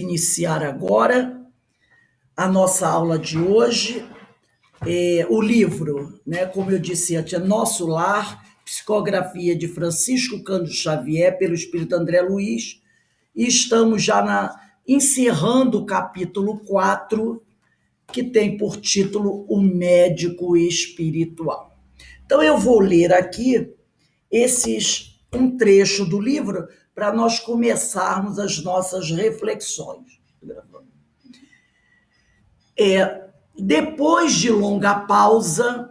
Iniciar agora a nossa aula de hoje. O livro, né, como eu disse antes, é Nosso Lar, psicografia de Francisco Cândido Xavier, pelo Espírito André Luiz, e estamos já encerrando o capítulo 4, que tem por título O Médico Espiritual. Então eu vou ler aqui um trecho do livro para nós começarmos as nossas reflexões. Depois de longa pausa,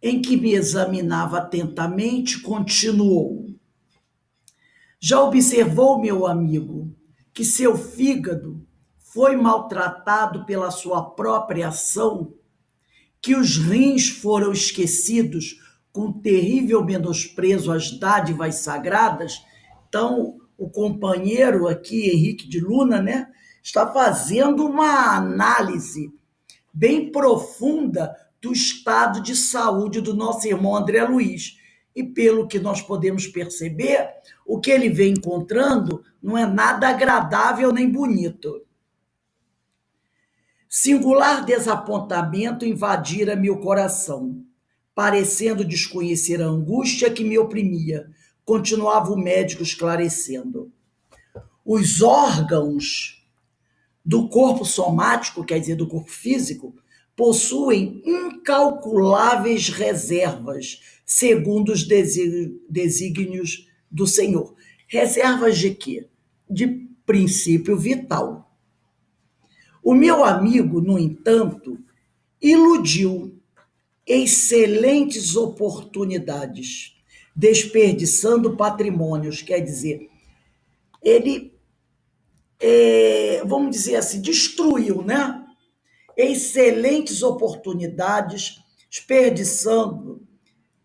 em que me examinava atentamente, continuou: já observou, meu amigo, que seu fígado foi maltratado pela sua própria ação, que os rins foram esquecidos com terrível menosprezo às dádivas sagradas? Então, o companheiro aqui, Henrique de Luna, né, está fazendo uma análise bem profunda do estado de saúde do nosso irmão André Luiz. E pelo que nós podemos perceber, o que ele vem encontrando não é nada agradável nem bonito. Singular desapontamento invadira meu coração, parecendo desconhecer a angústia que me oprimia. Continuava o médico esclarecendo. Os órgãos do corpo somático, quer dizer, do corpo físico, possuem incalculáveis reservas, segundo os desígnios do Senhor. Reservas de quê? De princípio vital. O meu amigo, no entanto, iludiu excelentes oportunidades, desperdiçando patrimônios, quer dizer, ele, vamos dizer assim, destruiu, né? Excelentes oportunidades, desperdiçando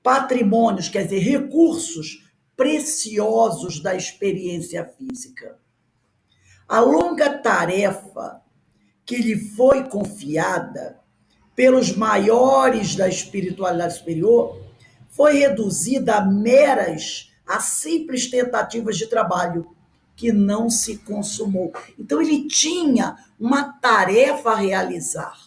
patrimônios, quer dizer, recursos preciosos da experiência física. A longa tarefa que lhe foi confiada pelos maiores da espiritualidade superior foi reduzida a simples tentativas de trabalho que não se consumou. Então ele tinha uma tarefa a realizar.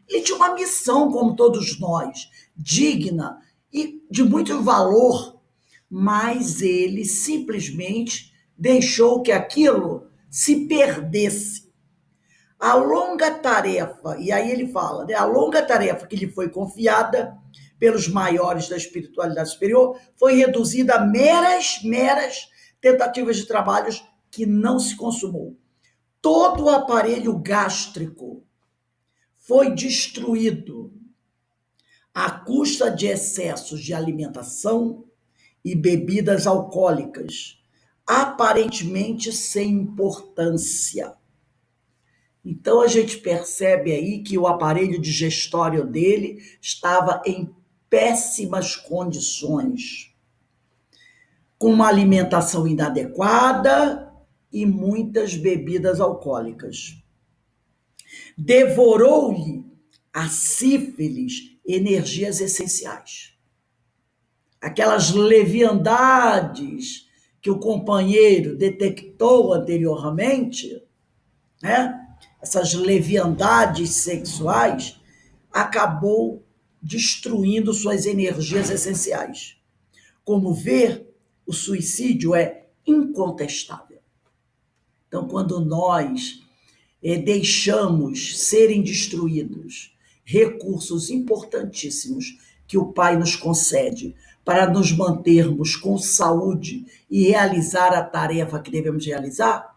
Ele tinha uma missão, como todos nós, digna e de muito valor, mas ele simplesmente deixou que aquilo se perdesse. A longa tarefa, e aí ele fala, né, a longa tarefa que lhe foi confiada pelos maiores da espiritualidade superior foi reduzida a meras tentativas de trabalhos que não se consumou. Todo o aparelho gástrico foi destruído à custa de excessos de alimentação e bebidas alcoólicas, aparentemente sem importância. Então a gente percebe aí que o aparelho digestório dele estava em péssimas condições, com uma alimentação inadequada e muitas bebidas alcoólicas. Devorou-lhe a sífilis energias essenciais. Aquelas leviandades que o companheiro detectou anteriormente, né? Essas leviandades sexuais, acabou destruindo suas energias essenciais. Como vê, o suicídio é incontestável. Então, quando nós deixamos serem destruídos recursos importantíssimos que o Pai nos concede para nos mantermos com saúde e realizar a tarefa que devemos realizar,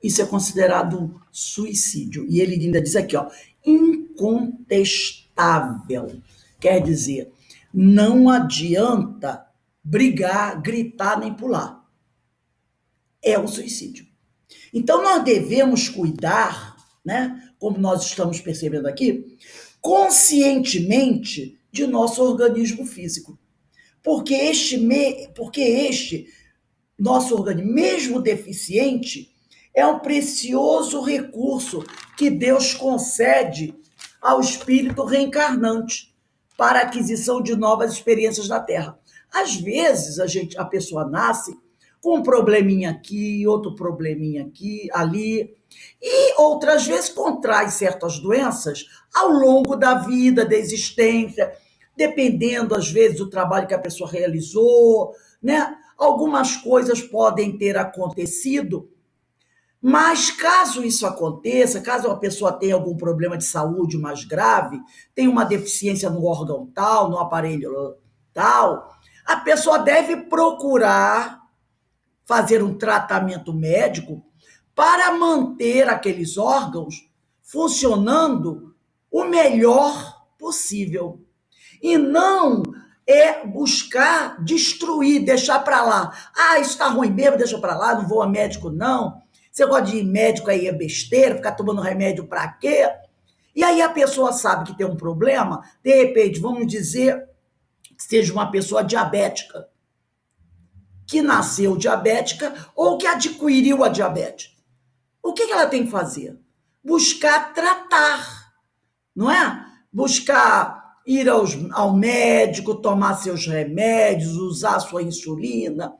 isso é considerado um suicídio. E ele ainda diz aqui, ó, incontestável. Quer dizer, não adianta brigar, gritar, nem pular. É um suicídio. Então, nós devemos cuidar, né, como nós estamos percebendo aqui, conscientemente de nosso organismo físico. Porque este nosso organismo, mesmo deficiente, é um precioso recurso que Deus concede ao espírito reencarnante para a aquisição de novas experiências na Terra. Às vezes, a pessoa nasce com um probleminha aqui, outro probleminha aqui, ali, E outras vezes contrai certas doenças ao longo da vida, da existência, dependendo às vezes do trabalho que a pessoa realizou, né? Algumas coisas podem ter acontecido, mas caso isso aconteça, caso a pessoa tenha algum problema de saúde mais grave, tenha uma deficiência no órgão tal, no aparelho tal, a pessoa deve procurar fazer um tratamento médico para manter aqueles órgãos funcionando o melhor possível. E não é buscar destruir, deixar para lá. Ah, isso está ruim mesmo, deixa para lá, não vou a médico, não. Você gosta de ir médico aí é besteira, ficar tomando remédio para quê? E aí a pessoa sabe que tem um problema, de repente, vamos dizer que seja uma pessoa diabética, que nasceu diabética ou que adquiriu a diabetes. O que ela tem que fazer? Buscar tratar, não é? Buscar ir ao médico, tomar seus remédios, usar sua insulina,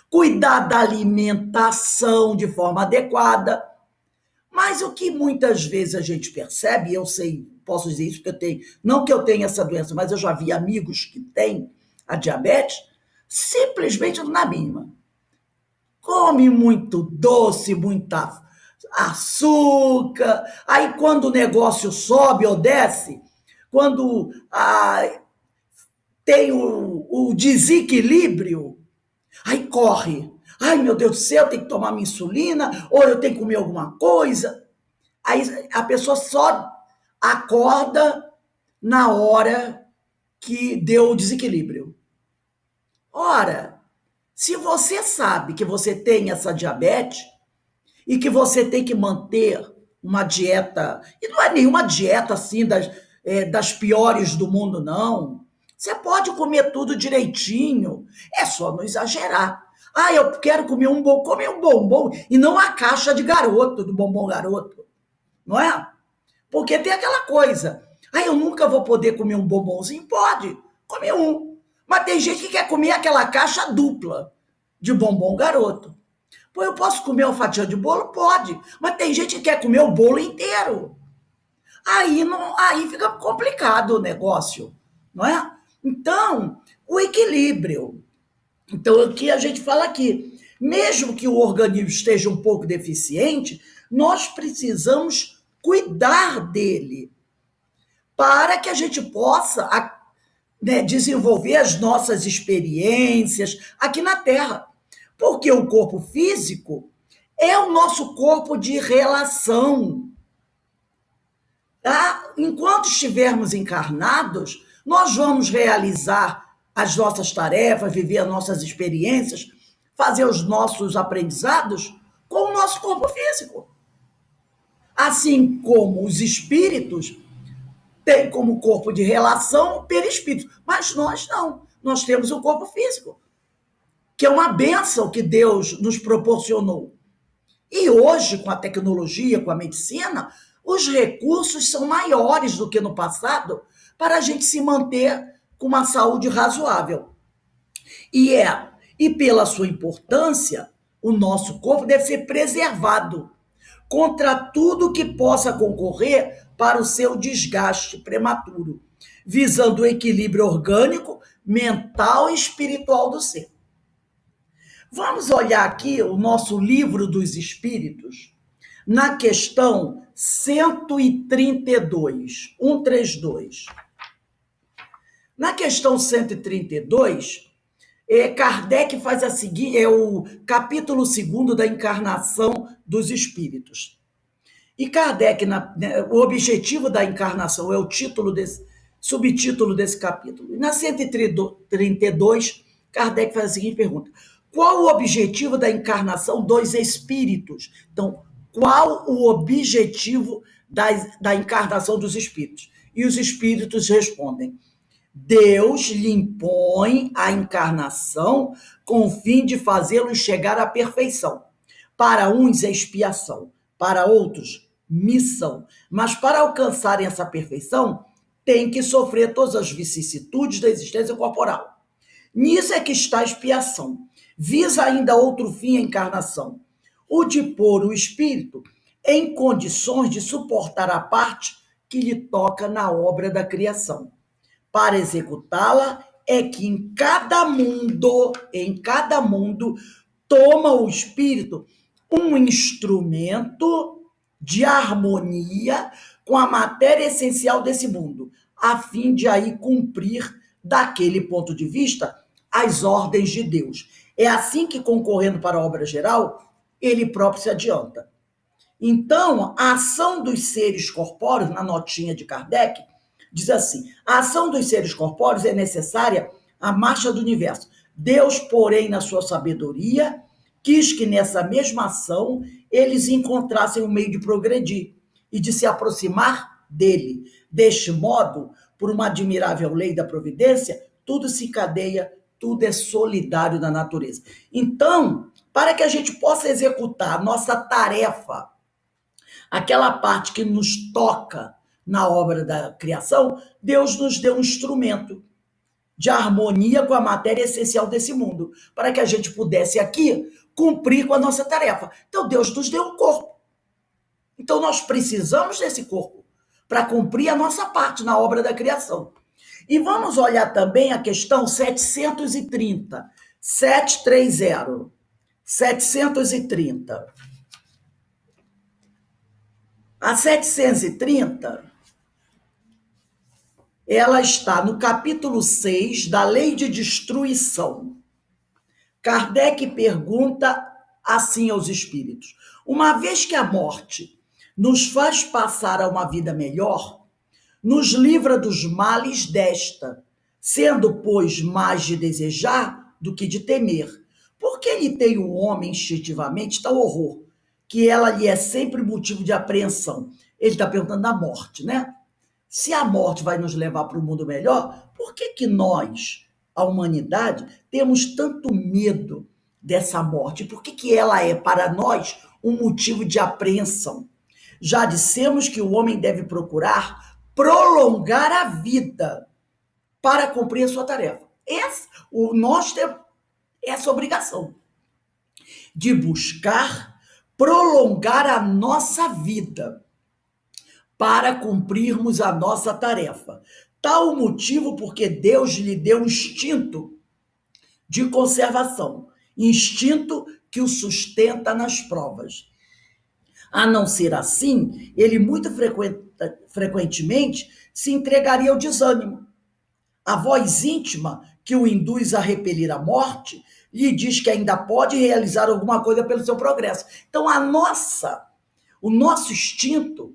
cuidar da alimentação de forma adequada. Mas o que muitas vezes a gente percebe, eu sei, posso dizer isso porque eu tenho, não que eu tenha essa doença, mas eu já vi amigos que têm a diabetes, simplesmente na mínima. Come muito doce, muita açúcar. Aí quando o negócio sobe ou desce, quando tem o desequilíbrio, aí corre. Ai, meu Deus do céu, eu tenho que tomar minha insulina, ou eu tenho que comer alguma coisa. Aí a pessoa só acorda na hora que deu o desequilíbrio. Ora, se você sabe que você tem essa diabetes e que você tem que manter uma dieta, e não é nenhuma dieta assim das piores do mundo, não. Você pode comer tudo direitinho, é só não exagerar. Ah, eu quero comer um bombom, comer um bombom e não a caixa de garoto, do bombom garoto, não é? Porque tem aquela coisa, ah, eu nunca vou poder comer um bombonzinho? Pode, comer um. Mas tem gente que quer comer aquela caixa dupla de bombom garoto. Pô, eu posso comer uma fatia de bolo? Pode. Mas tem gente que quer comer o bolo inteiro. Aí, não, aí fica complicado o negócio, não é? Então, o equilíbrio. Então, o que a gente fala aqui, mesmo que o organismo esteja um pouco deficiente, nós precisamos cuidar dele para que a gente possa, né, desenvolver as nossas experiências aqui na Terra. Porque o corpo físico é o nosso corpo de relação. Tá? Enquanto estivermos encarnados, nós vamos realizar as nossas tarefas, viver as nossas experiências, fazer os nossos aprendizados com o nosso corpo físico. Assim como os espíritos têm como corpo de relação o perispírito, mas nós não. Nós temos o corpo físico, que é uma bênção que Deus nos proporcionou. E hoje, com a tecnologia, com a medicina, os recursos são maiores do que no passado para a gente se manter com uma saúde razoável. E pela sua importância, o nosso corpo deve ser preservado contra tudo que possa concorrer para o seu desgaste prematuro, visando o equilíbrio orgânico, mental e espiritual do ser. Vamos olhar aqui o nosso livro dos Espíritos, na questão 132, 132. Na questão 132, Kardec faz a seguinte, é o capítulo 2 da encarnação dos Espíritos. E Kardec, o objetivo da encarnação é o título subtítulo desse capítulo. E na 132, Kardec faz a seguinte pergunta: qual o objetivo da encarnação dos espíritos? Então, qual o objetivo da encarnação dos espíritos? E os espíritos respondem: Deus lhe impõe a encarnação com o fim de fazê-los chegar à perfeição. Para uns é expiação, para outros, missão. Mas para alcançarem essa perfeição, tem que sofrer todas as vicissitudes da existência corporal. Nisso é que está a expiação. Visa ainda outro fim a encarnação, o de pôr o espírito em condições de suportar a parte que lhe toca na obra da criação. Para executá-la é que em cada mundo, toma o Espírito um instrumento de harmonia com a matéria essencial desse mundo, a fim de aí cumprir, daquele ponto de vista, as ordens de Deus. É assim que, concorrendo para a obra geral, ele próprio se adianta. Então, a ação dos seres corpóreos, na notinha de Kardec, diz assim: a ação dos seres corpóreos é necessária à marcha do universo. Deus, porém, na sua sabedoria, quis que nessa mesma ação eles encontrassem um meio de progredir e de se aproximar dele. Deste modo, por uma admirável lei da providência, tudo se encadeia, tudo é solidário da natureza. Então, para que a gente possa executar a nossa tarefa, aquela parte que nos toca na obra da criação, Deus nos deu um instrumento de harmonia com a matéria essencial desse mundo, para que a gente pudesse aqui cumprir com a nossa tarefa. Então Deus nos deu um corpo. Então nós precisamos desse corpo para cumprir a nossa parte na obra da criação. E vamos olhar também a questão 730. 730. 730. A 730, ela está no capítulo 6 da Lei de Destruição. Kardec pergunta assim aos espíritos: uma vez que a morte nos faz passar a uma vida melhor, nos livra dos males desta, sendo, pois, mais de desejar do que de temer. Por que lhe tem o homem instintivamente tal horror, que ela lhe é sempre motivo de apreensão? Ele está perguntando da morte, né? Se a morte vai nos levar para um mundo melhor, por que nós, a humanidade, temos tanto medo dessa morte? Por que ela é, para nós, um motivo de apreensão? Já dissemos que o homem deve procurar prolongar a vida para cumprir a sua tarefa. Nós temos essa obrigação de buscar prolongar a nossa vida para cumprirmos a nossa tarefa. Tal o motivo porque Deus lhe deu um instinto de conservação, instinto que o sustenta nas provas. A não ser assim, ele muito frequentemente se entregaria ao desânimo. A voz íntima que o induz a repelir a morte lhe diz que ainda pode realizar alguma coisa pelo seu progresso. Então, o nosso instinto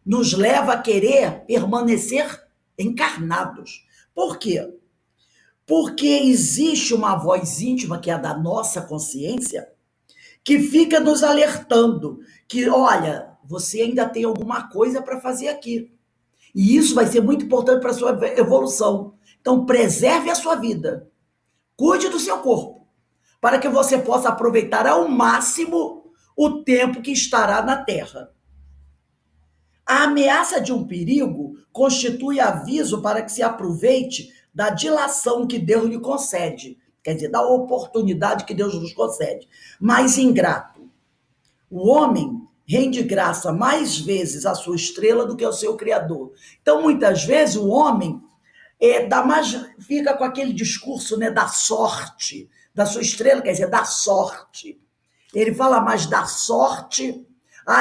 nos leva a querer permanecer encarnados. Por quê? Porque existe uma voz íntima, que é a da nossa consciência, que fica nos alertando que, olha, você ainda tem alguma coisa para fazer aqui. E isso vai ser muito importante para a sua evolução. Então, preserve a sua vida. Cuide do seu corpo, para que você possa aproveitar ao máximo o tempo que estará na Terra. A ameaça de um perigo constitui aviso para que se aproveite da dilação que Deus lhe concede, quer dizer, da oportunidade que Deus nos concede. Mas ingrato, o homem rende graça mais vezes à sua estrela do que ao seu Criador. Então, muitas vezes, o homem fica com aquele discurso, né, da sorte, da sua estrela, quer dizer, da sorte. Ele fala mais da sorte,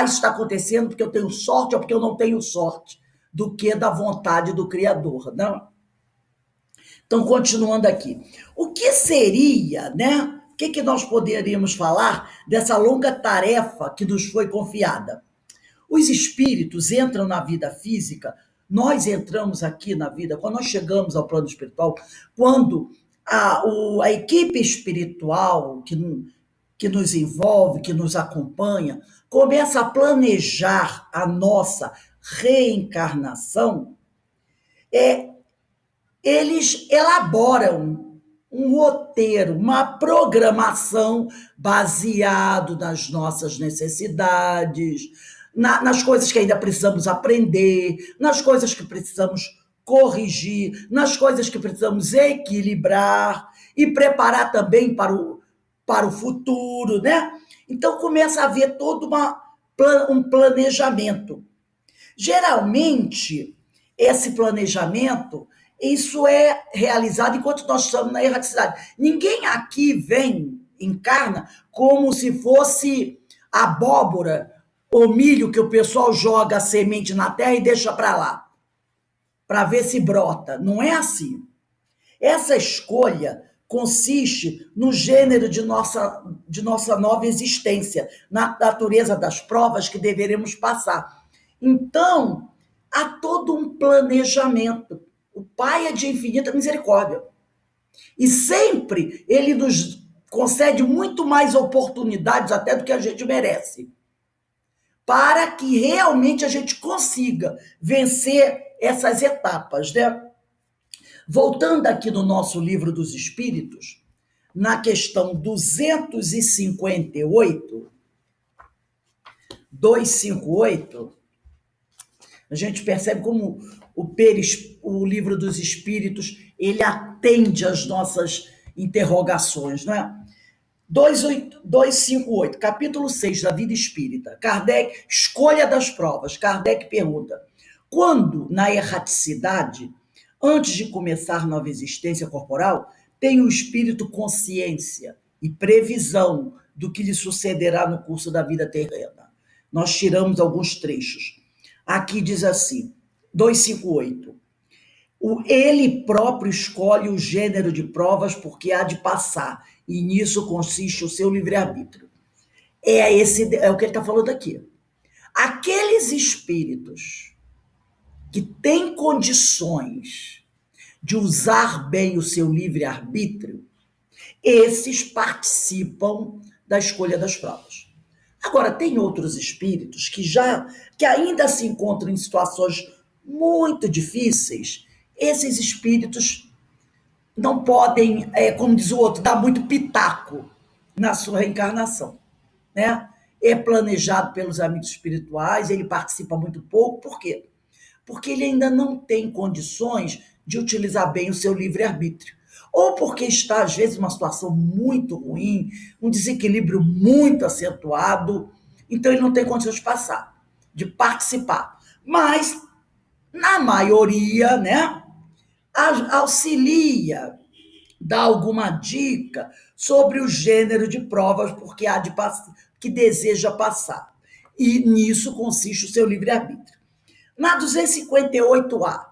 isso está acontecendo porque eu tenho sorte ou porque eu não tenho sorte, do que da vontade do Criador, não? Então, continuando aqui. O que seria, né? O que nós poderíamos falar dessa longa tarefa que nos foi confiada? Os espíritos entram na vida física, nós entramos aqui na vida, quando nós chegamos ao plano espiritual, quando a equipe espiritual que nos envolve, que nos acompanha, começa a planejar a nossa reencarnação, eles elaboram um roteiro, uma programação baseado nas nossas necessidades, nas coisas que ainda precisamos aprender, nas coisas que precisamos corrigir, nas coisas que precisamos equilibrar e preparar também para o futuro, né? Então começa a haver toda um planejamento. Geralmente, esse planejamento, isso é realizado enquanto nós estamos na erraticidade. Ninguém aqui encarna como se fosse abóbora ou milho que o pessoal joga a semente na terra e deixa para lá, para ver se brota. Não é assim. Essa escolha consiste no gênero de nossa nova existência, na natureza das provas que deveremos passar. Então, há todo um planejamento. O Pai é de infinita misericórdia. E sempre ele nos concede muito mais oportunidades até do que a gente merece, para que realmente a gente consiga vencer essas etapas, né? Voltando aqui no nosso livro dos Espíritos, na questão 258, a gente percebe como o livro dos Espíritos ele atende às nossas interrogações, não é? 258, capítulo 6 da Vida Espírita. Kardec, escolha das provas. Kardec pergunta: quando, na erraticidade, antes de começar nova existência corporal, tem o espírito consciência e previsão do que lhe sucederá no curso da vida terrena? Nós tiramos alguns trechos. Aqui diz assim, 258. Ele próprio escolhe o gênero de provas porque há de passar, e nisso consiste o seu livre-arbítrio. É o que ele está falando aqui. Aqueles espíritos que têm condições de usar bem o seu livre-arbítrio, esses participam da escolha das provas. Agora, tem outros espíritos que ainda se encontram em situações muito difíceis. Esses espíritos não podem, como diz o outro, dar muito pitaco na sua reencarnação, né? É planejado pelos amigos espirituais, ele participa muito pouco, por quê? Porque ele ainda não tem condições de utilizar bem o seu livre-arbítrio. Ou porque está, às vezes, numa situação muito ruim, um desequilíbrio muito acentuado, então ele não tem condições de participar. Mas, na maioria, né, auxilia, dá alguma dica sobre o gênero de provas porque há de que deseja passar. E nisso consiste o seu livre-arbítrio. Na 258A,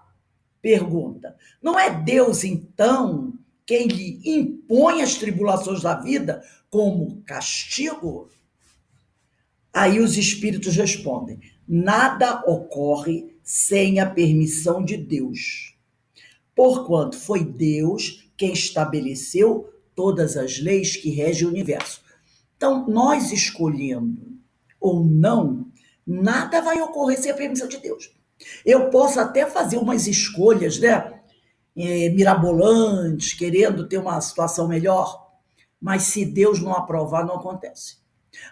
pergunta: não é Deus, então, quem lhe impõe as tribulações da vida como castigo? Aí os espíritos respondem: nada ocorre sem a permissão de Deus, porquanto foi Deus quem estabeleceu todas as leis que regem o universo. Então, nós escolhendo ou não, nada vai ocorrer sem a permissão de Deus. Eu posso até fazer umas escolhas, né, mirabolantes, querendo ter uma situação melhor, mas se Deus não aprovar, não acontece.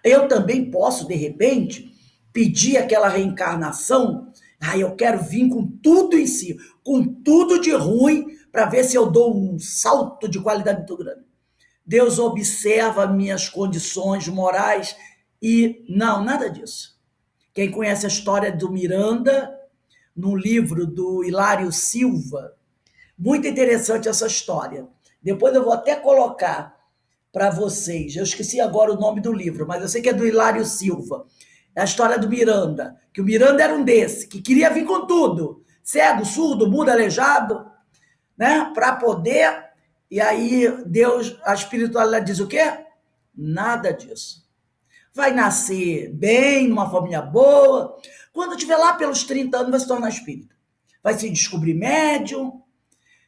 Eu também posso, de repente, pedir aquela reencarnação. Eu quero vir com tudo em si, com tudo de ruim, para ver se eu dou um salto de qualidade muito grande. Deus observa minhas condições morais e não, nada disso. Quem conhece a história do Miranda, no livro do Hilário Silva, muito interessante essa história. Depois eu vou até colocar para vocês. Eu esqueci agora o nome do livro, mas eu sei que é do Hilário Silva. É a história do Miranda, que o Miranda era um desse, que queria vir com tudo. Cego, surdo, mudo, aleijado, né? Para poder... E aí Deus, a espiritualidade diz o quê? Nada disso. Vai nascer bem, numa família boa. Quando tiver lá pelos 30 anos, vai se tornar espírita. Vai se descobrir médium.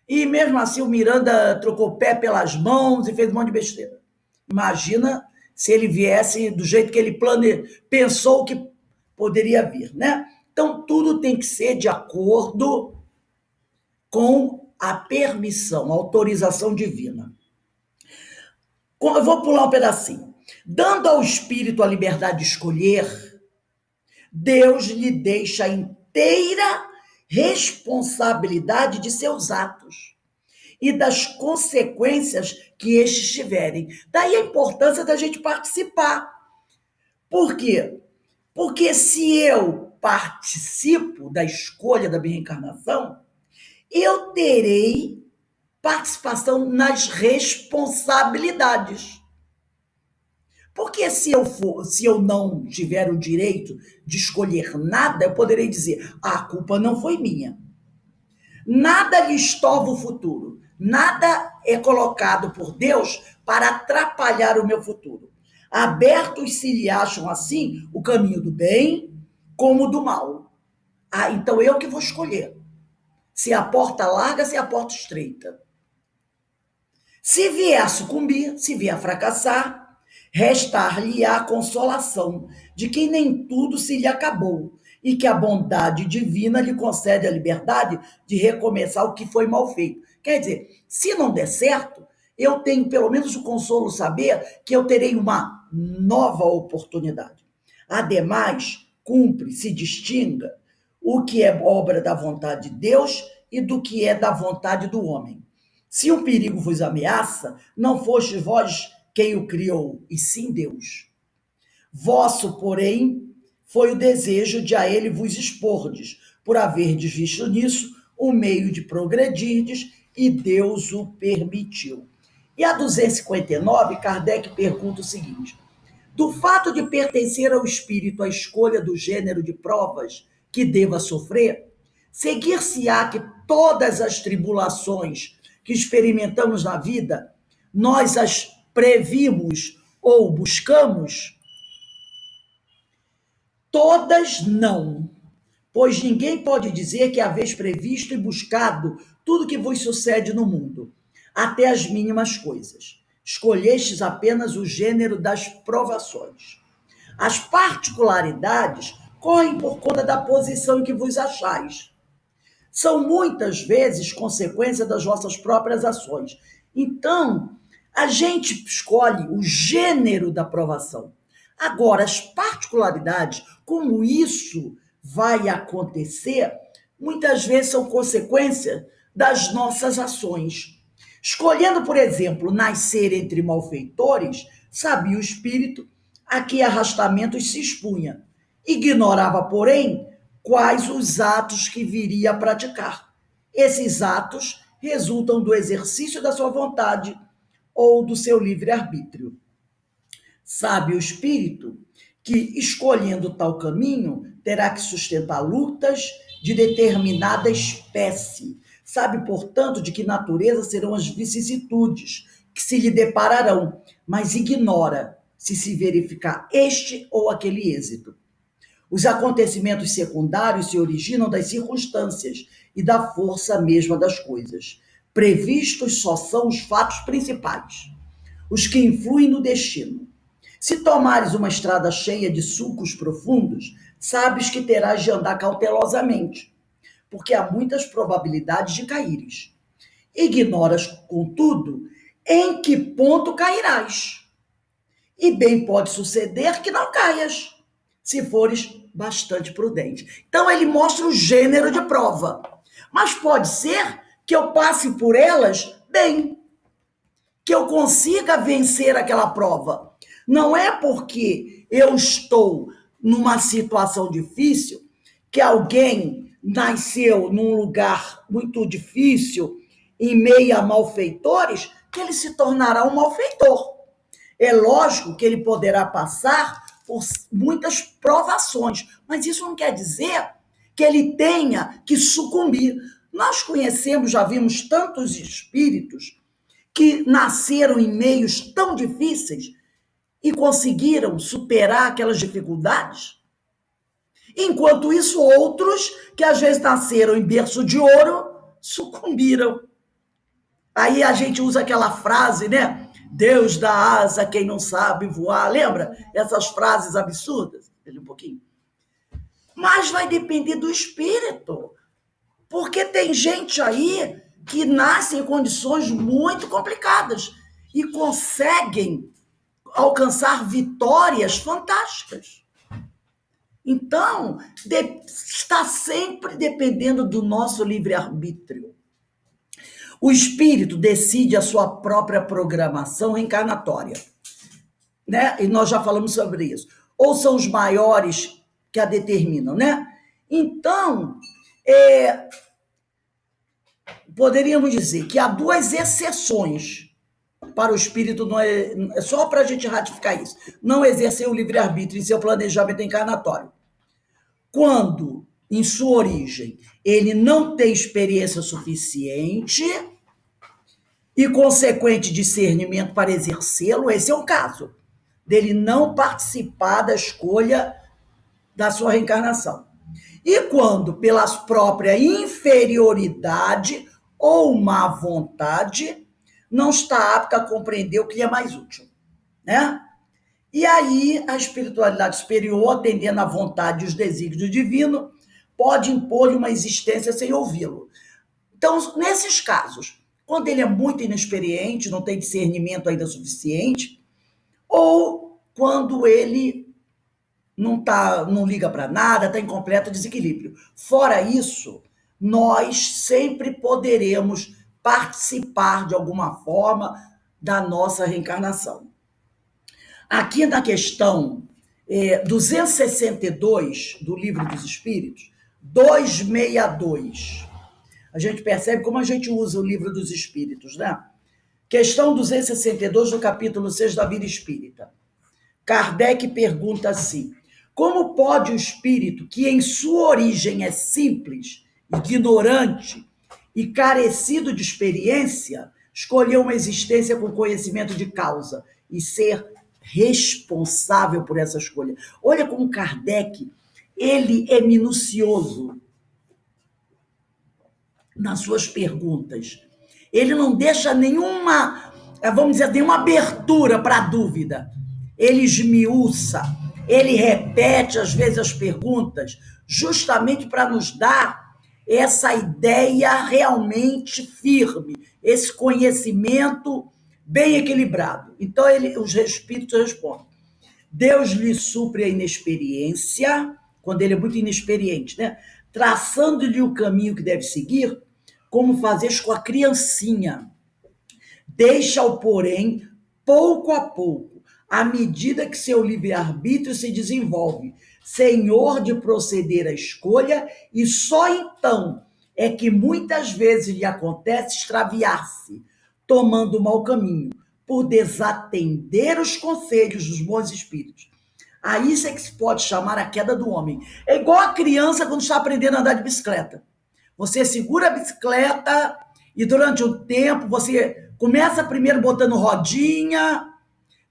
E mesmo assim o Miranda trocou o pé pelas mãos e fez um monte de besteira. Imagina se ele viesse do jeito que ele pensou que poderia vir, né? Então, tudo tem que ser de acordo com a permissão, a autorização divina. Eu vou pular um pedacinho. Dando ao espírito a liberdade de escolher, Deus lhe deixa a inteira responsabilidade de seus atos e das consequências que estes tiverem. Daí a importância da gente participar. Por quê? Porque se eu participo da escolha da minha encarnação, eu terei participação nas responsabilidades. Porque se eu não tiver o direito de escolher nada, eu poderei dizer: a culpa não foi minha. Nada lhe estorva o futuro. Nada é colocado por Deus para atrapalhar o meu futuro. Abertos se lhe acham assim o caminho do bem como do mal. Então eu que vou escolher. Se a porta larga, se a porta estreita. Se vier a sucumbir, se vier a fracassar, restar-lhe a consolação de que nem tudo se lhe acabou e que a bondade divina lhe concede a liberdade de recomeçar o que foi mal feito. Quer dizer, se não der certo, eu tenho pelo menos o consolo saber que eu terei uma nova oportunidade. Ademais, cumpre, se distinga o que é obra da vontade de Deus e do que é da vontade do homem. Se o perigo vos ameaça, não fostes vós quem o criou, e sim Deus. Vosso, porém, foi o desejo de a ele vos expordes, por haverdes visto nisso o meio de progredirdes, e Deus o permitiu. E a 259, Kardec pergunta o seguinte: do fato de pertencer ao espírito a escolha do gênero de provas que deva sofrer, seguir-se-á que todas as tribulações que experimentamos na vida, nós as previmos ou buscamos? Todas não, pois ninguém pode dizer que haveis previsto e buscado tudo que vos sucede no mundo, até as mínimas coisas. Escolhestes apenas o gênero das provações. As particularidades correm por conta da posição em que vos achais. São muitas vezes consequência das vossas próprias ações. Então, a gente escolhe o gênero da provação. Agora, as particularidades, como isso vai acontecer, muitas vezes são consequência das nossas ações. Escolhendo, por exemplo, nascer entre malfeitores, sabia o espírito a que arrastamentos se expunha. Ignorava, porém, quais os atos que viria a praticar. Esses atos resultam do exercício da sua vontade ou do seu livre-arbítrio. Sabe o espírito que, escolhendo tal caminho, terá que sustentar lutas de determinada espécie. Sabe, portanto, de que natureza serão as vicissitudes que se lhe depararão, mas ignora se verificar este ou aquele êxito. Os acontecimentos secundários se originam das circunstâncias e da força mesma das coisas. Previstos só são os fatos principais, os que influem no destino. Se tomares uma estrada cheia de sulcos profundos, sabes que terás de andar cautelosamente, porque há muitas probabilidades de caíres. Ignoras, contudo, em que ponto cairás. E bem pode suceder que não caias, se fores bastante prudente. Então ele mostra o gênero de prova. Mas pode ser que eu passe por elas bem, que eu consiga vencer aquela prova. Não é porque eu estou numa situação difícil que alguém nasceu num lugar muito difícil, em meio a malfeitores, que ele se tornará um malfeitor. É lógico que ele poderá passar por muitas provações, mas isso não quer dizer que ele tenha que sucumbir. Nós conhecemos, já vimos tantos espíritos que nasceram em meios tão difíceis e conseguiram superar aquelas dificuldades. Enquanto isso, outros que às vezes nasceram em berço de ouro sucumbiram. Aí a gente usa aquela frase, né? Deus dá asa a quem não sabe voar. Lembra? Essas frases absurdas. Um pouquinho. Mas vai depender do espírito. Porque tem gente aí que nasce em condições muito complicadas e conseguem alcançar vitórias fantásticas. Então, está sempre dependendo do nosso livre-arbítrio. O espírito decide a sua própria programação reencarnatória, né? E nós já falamos sobre isso. Ou são os maiores que a determinam, né? Então, poderíamos dizer que há duas exceções para o espírito, não é só para a gente ratificar isso, não exercer o livre-arbítrio em seu planejamento encarnatório. Quando, em sua origem, ele não tem experiência suficiente e consequente discernimento para exercê-lo, esse é o caso dele não participar da escolha da sua reencarnação. E quando, pela própria inferioridade ou má vontade, não está apto a compreender o que lhe é mais útil, né? E aí a espiritualidade superior, atendendo à vontade e os desígnios do divino, pode impor-lhe uma existência sem ouvi-lo. Então, nesses casos, quando ele é muito inexperiente, não tem discernimento ainda suficiente, ou quando ele não liga para nada, está em completo desequilíbrio. Fora isso, nós sempre poderemos participar de alguma forma da nossa reencarnação. Aqui na questão 262 do Livro dos Espíritos, 262, a gente percebe como a gente usa o Livro dos Espíritos, né? Questão 262 do capítulo 6 da Vida Espírita. Kardec pergunta assim: como pode o espírito, que em sua origem é simples, ignorante e carecido de experiência, escolher uma existência com conhecimento de causa e ser responsável por essa escolha? Olha como Kardec, ele é minucioso nas suas perguntas. Ele não deixa nenhuma, vamos dizer, nenhuma abertura para dúvida. Ele esmiuça, ele repete às vezes as perguntas, justamente para nos dar essa ideia realmente firme, esse conhecimento bem equilibrado. Então, os espíritos respondem: Deus lhe supre a inexperiência, quando ele é muito inexperiente, né? Traçando-lhe o caminho que deve seguir, como fazes com a criancinha. Deixa-o, porém, pouco a pouco, à medida que seu livre-arbítrio se desenvolve, senhor de proceder à escolha, e só então é que muitas vezes lhe acontece extraviar-se, tomando o mau caminho, por desatender os conselhos dos bons espíritos. Aí isso é que se pode chamar a queda do homem. É igual a criança quando está aprendendo a andar de bicicleta. Você segura a bicicleta e durante um tempo você começa primeiro botando rodinha,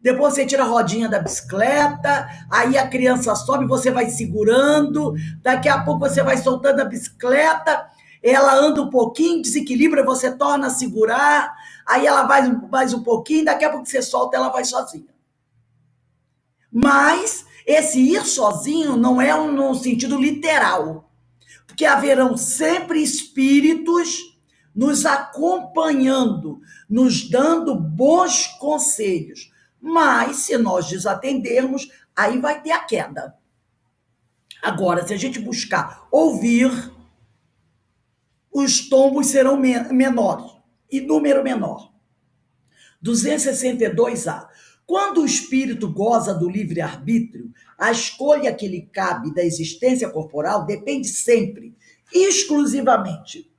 depois você tira a rodinha da bicicleta, aí a criança sobe, você vai segurando, daqui a pouco você vai soltando a bicicleta, ela anda um pouquinho, desequilibra, você torna a segurar, aí ela vai mais um pouquinho, daqui a pouco você solta, ela vai sozinha. Mas esse ir sozinho não é no sentido literal, porque haverão sempre espíritos nos acompanhando, nos dando bons conselhos. Mas, se nós desatendermos, aí vai ter a queda. Agora, se a gente buscar ouvir, os tombos serão menores, e número menor. 262A. Quando o espírito goza do livre-arbítrio, a escolha que lhe cabe da existência corporal depende sempre, exclusivamente,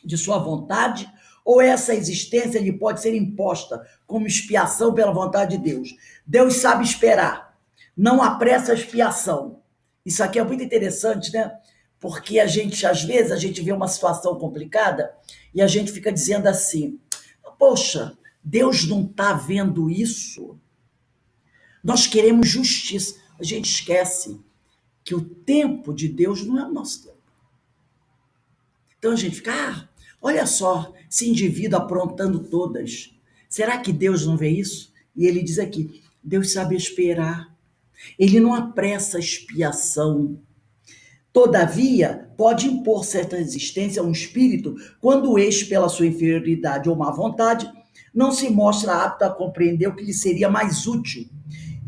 de sua vontade, ou essa existência lhe pode ser imposta como expiação pela vontade de Deus. Deus sabe esperar, não apressa a expiação. Isso aqui é muito interessante, né? Porque às vezes, a gente vê uma situação complicada e a gente fica dizendo assim: poxa, Deus não está vendo isso? Nós queremos justiça. A gente esquece que o tempo de Deus não é o nosso tempo. Então a gente fica, olha só, esse indivíduo aprontando todas. Será que Deus não vê isso? E ele diz aqui: Deus sabe esperar. Ele não apressa a expiação. Todavia, pode impor certa resistência a um espírito quando este, pela sua inferioridade ou má vontade, não se mostra apto a compreender o que lhe seria mais útil.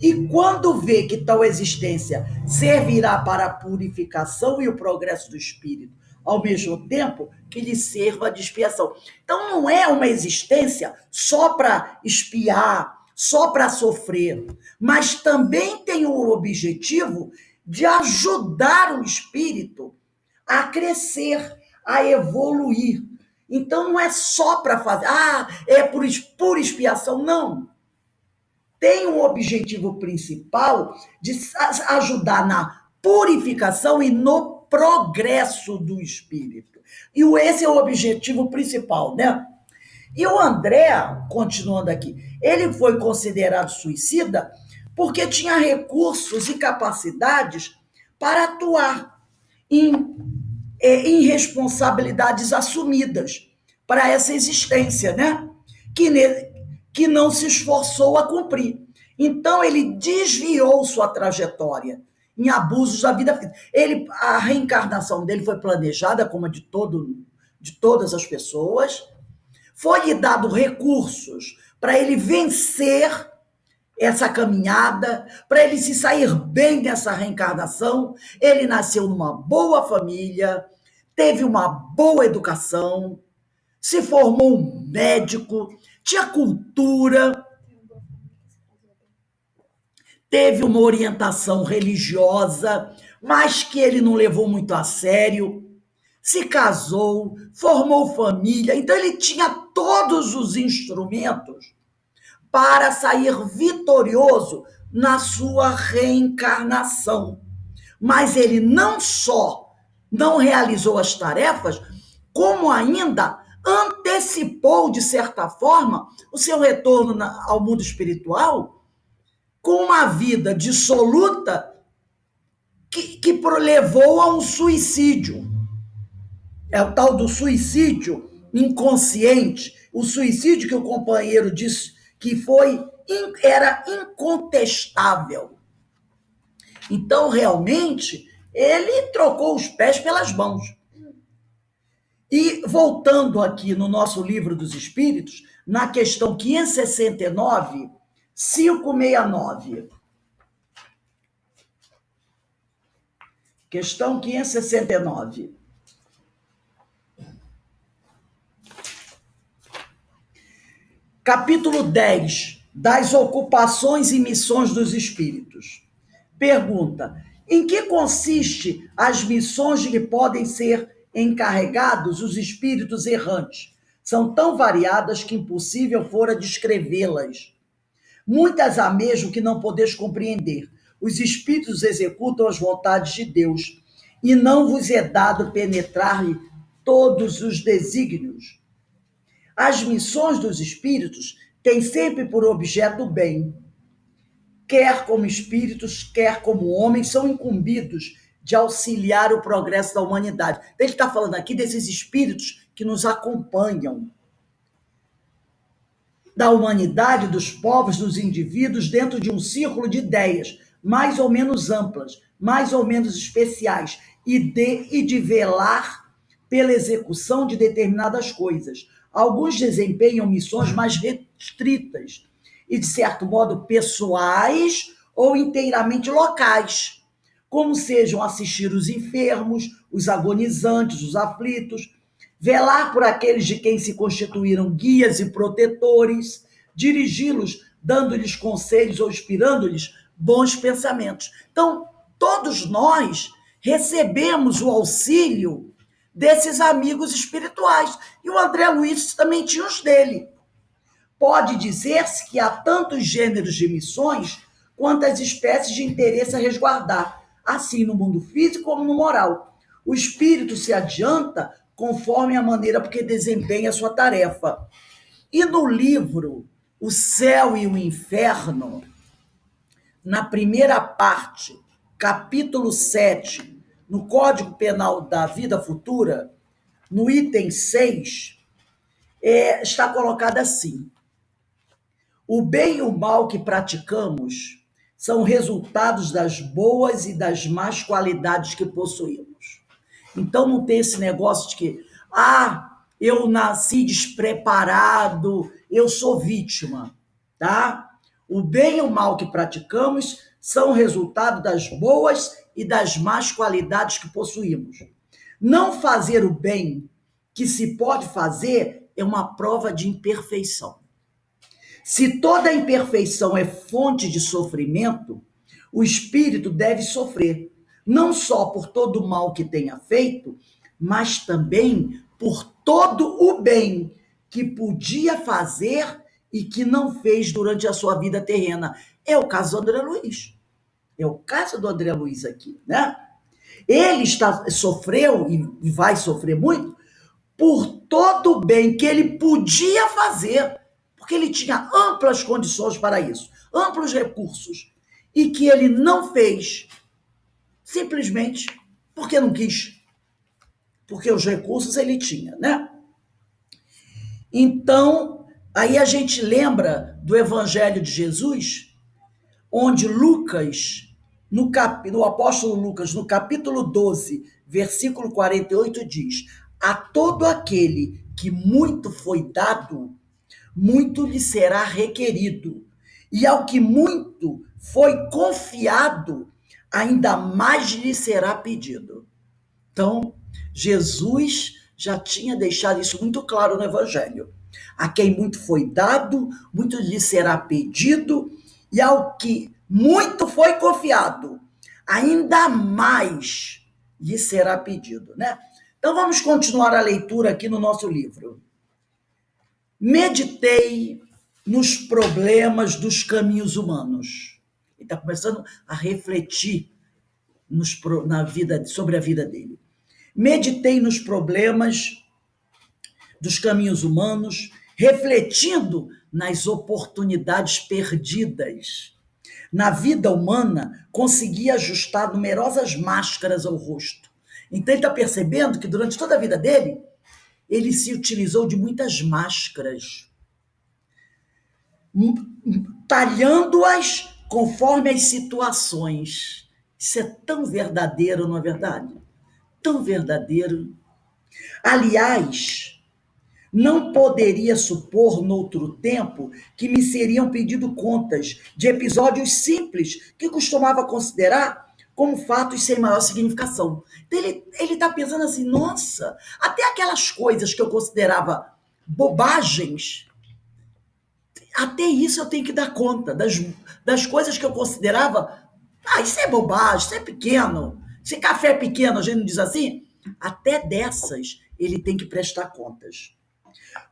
E quando vê que tal existência servirá para a purificação e o progresso do espírito, ao mesmo tempo que lhe sirva de expiação. Então não é uma existência só para expiar, só para sofrer, mas também tem o objetivo de ajudar o espírito a crescer, a evoluir. Então não é só para fazer, é por expiação, não. Tem um objetivo principal de ajudar na purificação e no progresso do espírito. E esse é o objetivo principal, né? E o André, continuando aqui, ele foi considerado suicida porque tinha recursos e capacidades para atuar em, em responsabilidades assumidas para essa existência, né? Que, que não se esforçou a cumprir. Então, ele desviou sua trajetória em abusos da vida física. A reencarnação dele foi planejada, como a de todas as pessoas. Foi-lhe dado recursos para ele vencer essa caminhada, para ele se sair bem dessa reencarnação. Ele nasceu numa boa família, teve uma boa educação, se formou um médico, tinha cultura, teve uma orientação religiosa, mas que ele não levou muito a sério, se casou, formou família, então ele tinha todos os instrumentos para sair vitorioso na sua reencarnação. Mas ele não só não realizou as tarefas, como ainda antecipou, de certa forma, o seu retorno ao mundo espiritual com uma vida dissoluta que levou a um suicídio. É o tal do suicídio inconsciente, o suicídio que o companheiro disse que era incontestável. Então, realmente, ele trocou os pés pelas mãos. E voltando aqui no nosso livro dos Espíritos, na questão 569, 569. Questão 569. Capítulo 10, das ocupações e missões dos espíritos. Pergunta: em que consiste as missões de que podem ser encarregados os espíritos errantes? São tão variadas que impossível fora descrevê-las. Muitas há mesmo que não podeis compreender. Os espíritos executam as vontades de Deus, e não vos é dado penetrar-lhe todos os desígnios. As missões dos espíritos têm sempre por objeto o bem. Quer como espíritos, quer como homens, são incumbidos de auxiliar o progresso da humanidade. Ele está falando aqui desses espíritos que nos acompanham, da humanidade, dos povos, dos indivíduos, dentro de um círculo de ideias mais ou menos amplas, mais ou menos especiais, e de velar pela execução de determinadas coisas. Alguns desempenham missões mais restritas e, de certo modo, pessoais ou inteiramente locais, como sejam assistir os enfermos, os agonizantes, os aflitos, velar por aqueles de quem se constituíram guias e protetores, dirigi-los, dando-lhes conselhos ou inspirando-lhes bons pensamentos. Então, todos nós recebemos o auxílio desses amigos espirituais. E o André Luiz também tinha os dele. Pode dizer-se que há tantos gêneros de missões quanto as espécies de interesse a resguardar, assim no mundo físico como no moral. O espírito se adianta conforme a maneira por que desempenha a sua tarefa. E no livro O Céu e o Inferno, na primeira parte, capítulo 7, no Código Penal da Vida Futura, no item 6, está colocado assim: o bem e o mal que praticamos são resultados das boas e das más qualidades que possuímos. Então não tem esse negócio de que, eu nasci despreparado, eu sou vítima, tá? O bem e o mal que praticamos são resultado das boas e das más qualidades que possuímos. Não fazer o bem que se pode fazer é uma prova de imperfeição. Se toda imperfeição é fonte de sofrimento, o espírito deve sofrer, não só por todo o mal que tenha feito, mas também por todo o bem que podia fazer e que não fez durante a sua vida terrena. É o caso do André Luiz. É o caso do André Luiz aqui, né? Ele sofreu e vai sofrer muito por todo o bem que ele podia fazer, porque ele tinha amplas condições para isso, amplos recursos, e que ele não fez, simplesmente porque não quis, porque os recursos ele tinha, né? Então, aí a gente lembra do Evangelho de Jesus, onde Lucas, no apóstolo Lucas, no capítulo 12, versículo 48, diz: a todo aquele que muito foi dado, muito lhe será requerido. E ao que muito foi confiado, ainda mais lhe será pedido. Então, Jesus já tinha deixado isso muito claro no Evangelho. A quem muito foi dado, muito lhe será pedido, e ao que muito foi confiado, ainda mais lhe será pedido, né? Então vamos continuar a leitura aqui no nosso livro. Meditei nos problemas dos caminhos humanos. Ele está começando a refletir sobre a vida dele. Meditei nos problemas dos caminhos humanos, refletindo nas oportunidades perdidas. Na vida humana, consegui ajustar numerosas máscaras ao rosto. Então, ele está percebendo que durante toda a vida dele, ele se utilizou de muitas máscaras, talhando-as conforme as situações. Isso é tão verdadeiro, não é verdade? Tão verdadeiro. Aliás, não poderia supor noutro tempo que me seriam pedido contas de episódios simples que costumava considerar como fatos sem maior significação. Então ele está pensando assim, nossa, até aquelas coisas que eu considerava bobagens, até isso eu tenho que dar conta, das coisas que eu considerava, isso é bobagem, isso é pequeno, esse café é pequeno, a gente não diz assim? Até dessas ele tem que prestar contas.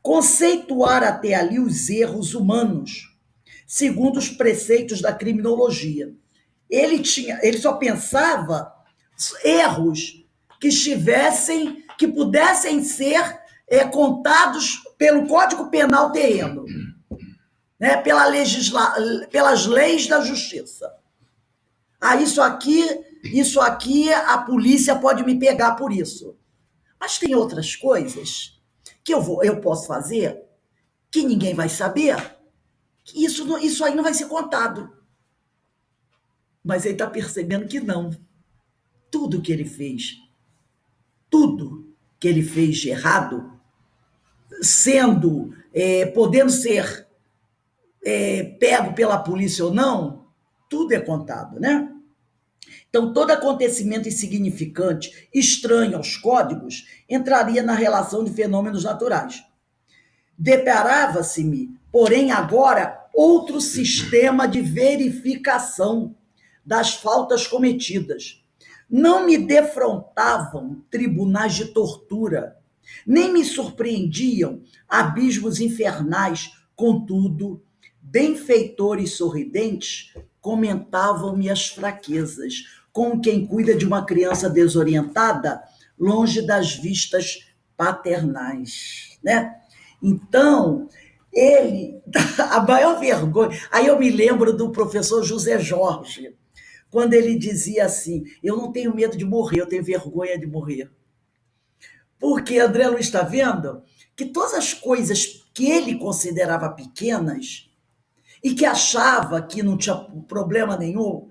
Conceituar até ali os erros humanos, segundo os preceitos da criminologia. Ele só pensava erros que pudessem ser contados pelo Código Penal terreno, né, pelas leis da justiça. Isso aqui a polícia pode me pegar por isso. Mas tem outras coisas que eu posso fazer que ninguém vai saber, que isso aí não vai ser contado. Mas ele está percebendo que não. Tudo que ele fez, tudo que ele fez de errado, podendo ser pego pela polícia ou não, tudo é contado, né? Então, todo acontecimento insignificante, estranho aos códigos, entraria na relação de fenômenos naturais. Deparava-se-me, porém, agora outro sistema de verificação das faltas cometidas. Não me defrontavam tribunais de tortura, nem me surpreendiam abismos infernais, contudo, benfeitores sorridentes comentavam-me as fraquezas, como quem cuida de uma criança desorientada, longe das vistas paternais, né? Então, a maior vergonha. Aí eu me lembro do professor José Jorge, quando ele dizia assim: eu não tenho medo de morrer, eu tenho vergonha de morrer. Porque André Luiz está vendo que todas as coisas que ele considerava pequenas e que achava que não tinha problema nenhum,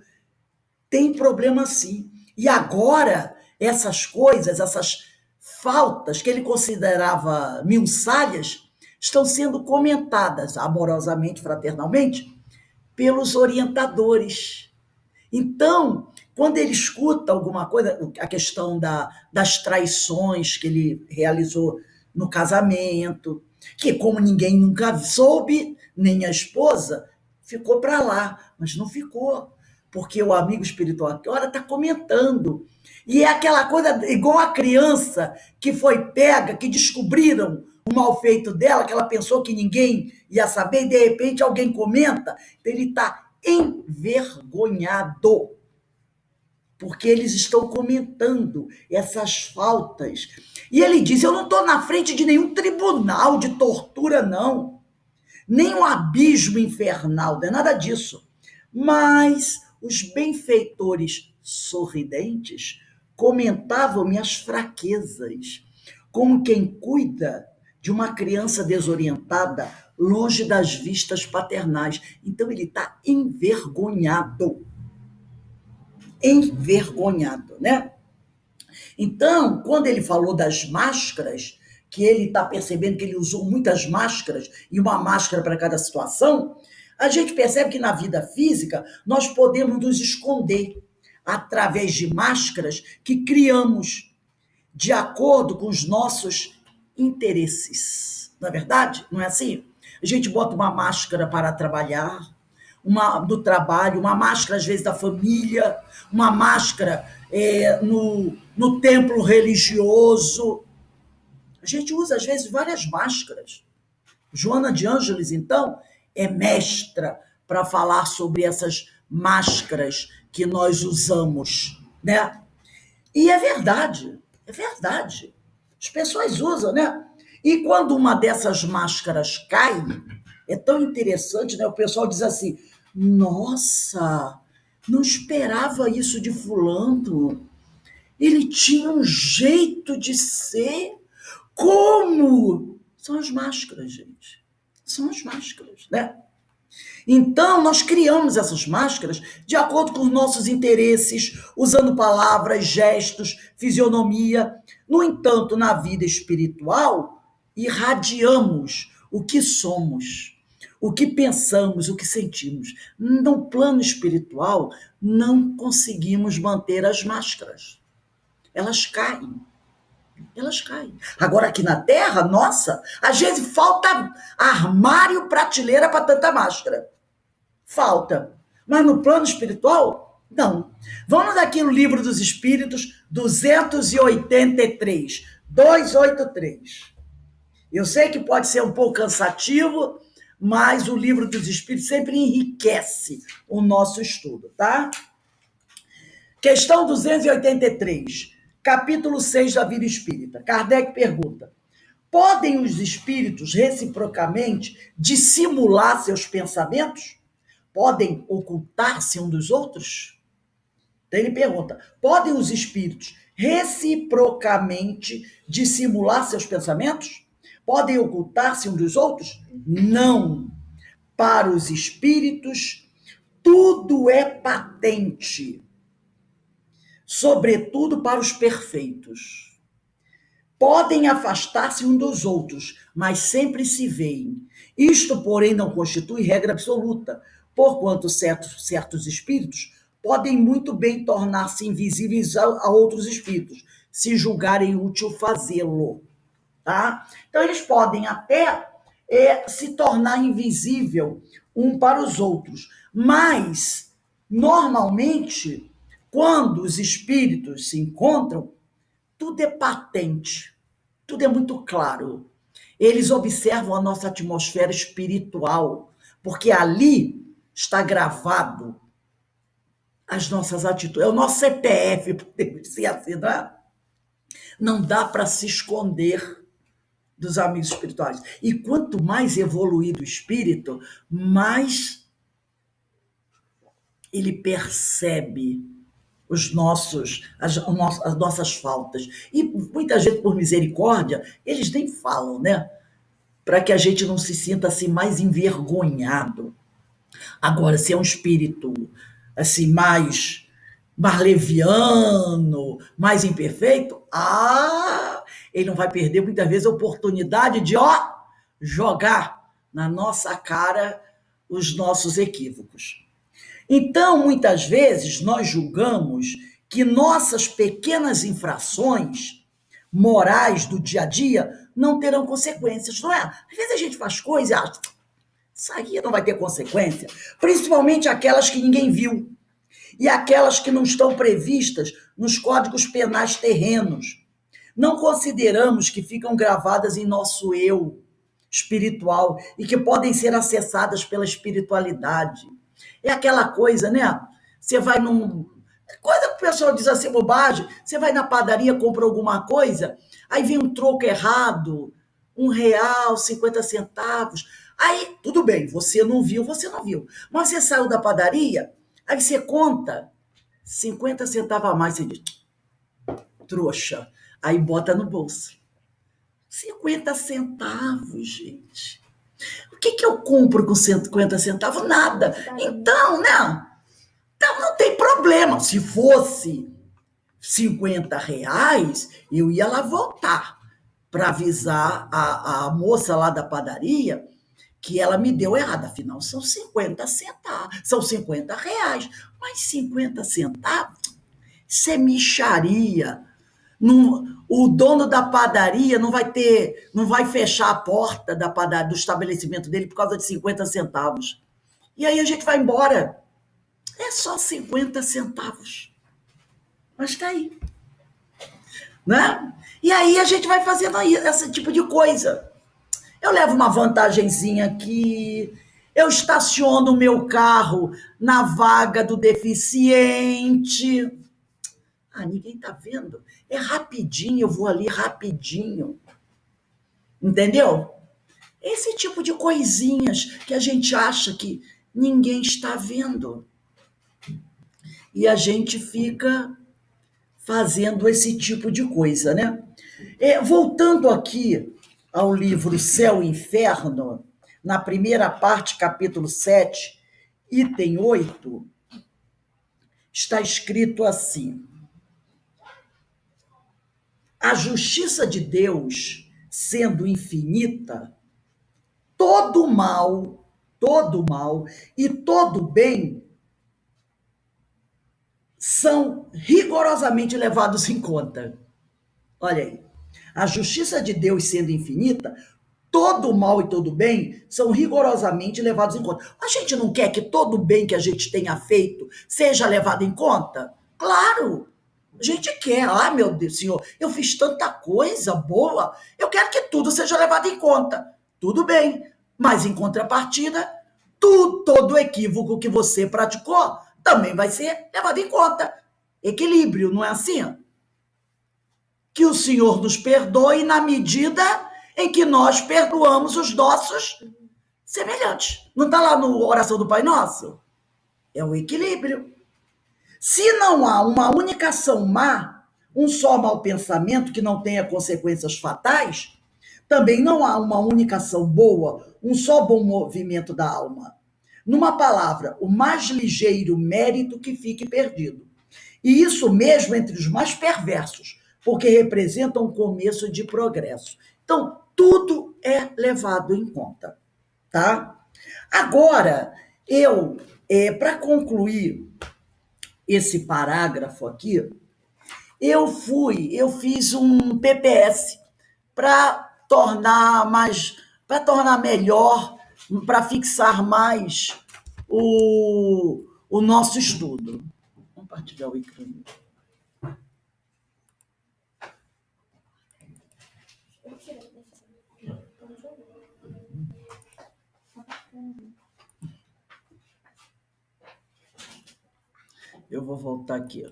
tem problema sim. E agora, essas coisas, essas faltas que ele considerava miuçalhas, estão sendo comentadas amorosamente, fraternalmente, pelos orientadores. Então, quando ele escuta alguma coisa, a questão das traições que ele realizou no casamento, que como ninguém nunca soube, nem a esposa, ficou para lá, mas não ficou. porque o amigo espiritual que ora está comentando. E é aquela coisa igual a criança que foi pega, que descobriram o mal feito dela, que ela pensou que ninguém ia saber, e de repente alguém comenta, então ele está envergonhado, porque eles estão comentando essas faltas. E ele diz: eu não estou na frente de nenhum tribunal de tortura, não, nem um abismo infernal, não é nada disso. Mas os benfeitores sorridentes comentavam minhas fraquezas, como quem cuida de uma criança desorientada, longe das vistas paternais. Então ele está envergonhado. Envergonhado, né? Então, quando ele falou das máscaras, que ele está percebendo que ele usou muitas máscaras, e uma máscara para cada situação, a gente percebe que na vida física nós podemos nos esconder através de máscaras que criamos de acordo com os nossos interesses. Não é verdade? Não é assim? A gente bota uma máscara para trabalhar, uma do trabalho, uma máscara, às vezes, da família, uma máscara no templo religioso. A gente usa, às vezes, várias máscaras. Joana de Ângeles, então, é mestra para falar sobre essas máscaras que nós usamos, né? E é verdade, é verdade. As pessoas usam, né? E quando uma dessas máscaras cai, é tão interessante, né? O pessoal diz assim: nossa, não esperava isso de fulano. Ele tinha um jeito de ser. Como? São as máscaras, gente. São as máscaras, né? Então, nós criamos essas máscaras de acordo com os nossos interesses, usando palavras, gestos, fisionomia. No entanto, na vida espiritual, irradiamos o que somos, o que pensamos, o que sentimos. No plano espiritual, não conseguimos manter as máscaras. Elas caem. Elas caem. Agora, aqui na Terra, nossa, às vezes falta armário, prateleira para tanta máscara. Falta. Mas no plano espiritual, não. Vamos aqui no Livro dos Espíritos, 283. 283. Eu sei que pode ser um pouco cansativo, mas o Livro dos Espíritos sempre enriquece o nosso estudo, tá? Questão 283, capítulo 6 da vida espírita. Kardec pergunta: podem os espíritos reciprocamente dissimular seus pensamentos? Podem ocultar-se um dos outros? Então ele pergunta: podem os espíritos reciprocamente dissimular seus pensamentos? Podem ocultar-se um dos outros? Não. Para os espíritos, tudo é patente, sobretudo para os perfeitos. Podem afastar-se um dos outros, mas sempre se veem. Isto, porém, não constitui regra absoluta, porquanto certos espíritos podem muito bem tornar-se invisíveis a outros espíritos, se julgarem útil fazê-lo. Tá? Então, eles podem até se tornar invisível um para os outros, mas, normalmente, quando os espíritos se encontram, tudo é patente, tudo é muito claro. Eles observam a nossa atmosfera espiritual, porque ali está gravado as nossas atitudes. É o nosso CPF, podemos dizer assim, não é? Não dá para se esconder dos amigos espirituais. E quanto mais evoluído o espírito, mais ele percebe as nossas faltas. E muitas vezes, por misericórdia, eles nem falam, né? Para que a gente não se sinta assim mais envergonhado. Agora, se é um espírito assim mais leviano, mais imperfeito, ele não vai perder muitas vezes a oportunidade de jogar na nossa cara os nossos equívocos. Então, muitas vezes, nós julgamos que nossas pequenas infrações morais do dia a dia não terão consequências, não é? Às vezes a gente faz coisas e acha: isso aí não vai ter consequência, principalmente aquelas que ninguém viu. e aquelas que não estão previstas nos códigos penais terrenos. Não consideramos que ficam gravadas em nosso eu espiritual e que podem ser acessadas pela espiritualidade. É aquela coisa, né? Você vai num. Coisa que o pessoal diz assim, bobagem. Você vai na padaria, compra alguma coisa, aí vem um troco errado, R$ 1, 50 centavos. Aí, tudo bem, você não viu, você não viu. Mas você saiu da padaria, aí você conta 50 centavos a mais, você diz, trouxa. Aí bota no bolso. 50 centavos, gente. O que eu compro com 50 centavos? Nada. Então, né? Então não tem problema. Se fosse R$ 50, eu ia lá voltar para avisar a moça lá da padaria que ela me deu errado. Afinal, são 50 centavos, são R$ 50. Mas 50 centavos, isso é mixaria. Não, o dono da padaria não vai fechar a porta da padaria, do estabelecimento dele por causa de 50 centavos. E aí a gente vai embora. É só 50 centavos. Mas está aí. Né? E aí a gente vai fazendo aí esse tipo de coisa. Eu levo uma vantagenzinha aqui, eu estaciono o meu carro na vaga do deficiente. Ah, ninguém tá vendo. É rapidinho, eu vou ali rapidinho. Entendeu? Esse tipo de coisinhas que a gente acha que ninguém está vendo. E a gente fica fazendo esse tipo de coisa, né? Voltando aqui ao livro Céu e Inferno, na primeira parte, capítulo 7, item 8, está escrito assim: a justiça de Deus, sendo infinita, todo mal e todo bem são rigorosamente levados em conta. Olha aí. A justiça de Deus sendo infinita, todo mal e todo bem são rigorosamente levados em conta. A gente não quer que todo bem que a gente tenha feito seja levado em conta? Claro! A gente quer. Ah, meu Deus, Senhor, eu fiz tanta coisa boa, eu quero que tudo seja levado em conta. Tudo bem, mas em contrapartida, todo equívoco que você praticou também vai ser levado em conta. Equilíbrio, não é assim? Que o Senhor nos perdoe na medida em que nós perdoamos os nossos semelhantes. Não está lá no Oração do Pai Nosso? É o equilíbrio. Se não há uma única ação má, um só mau pensamento que não tenha consequências fatais, também não há uma única ação boa, um só bom movimento da alma. Numa palavra, o mais ligeiro mérito que fique perdido. E isso mesmo entre os mais perversos, porque representam um começo de progresso. Então, tudo é levado em conta, tá? Agora, para concluir esse parágrafo aqui, eu fiz um PPS para tornar melhor, para fixar mais o nosso estudo. Vou compartilhar o ecrã. Eu vou voltar aqui.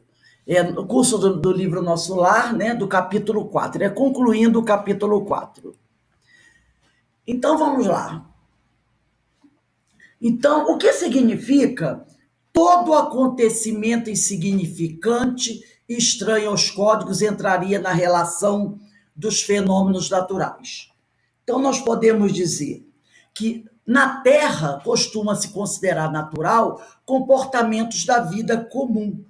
O curso do livro Nosso Lar, né, do capítulo 4. Concluindo o capítulo 4. Então, vamos lá. Então, o que significa todo acontecimento insignificante, estranho aos códigos, entraria na relação dos fenômenos naturais? Então, nós podemos dizer que na Terra costuma-se considerar natural comportamentos da vida comum,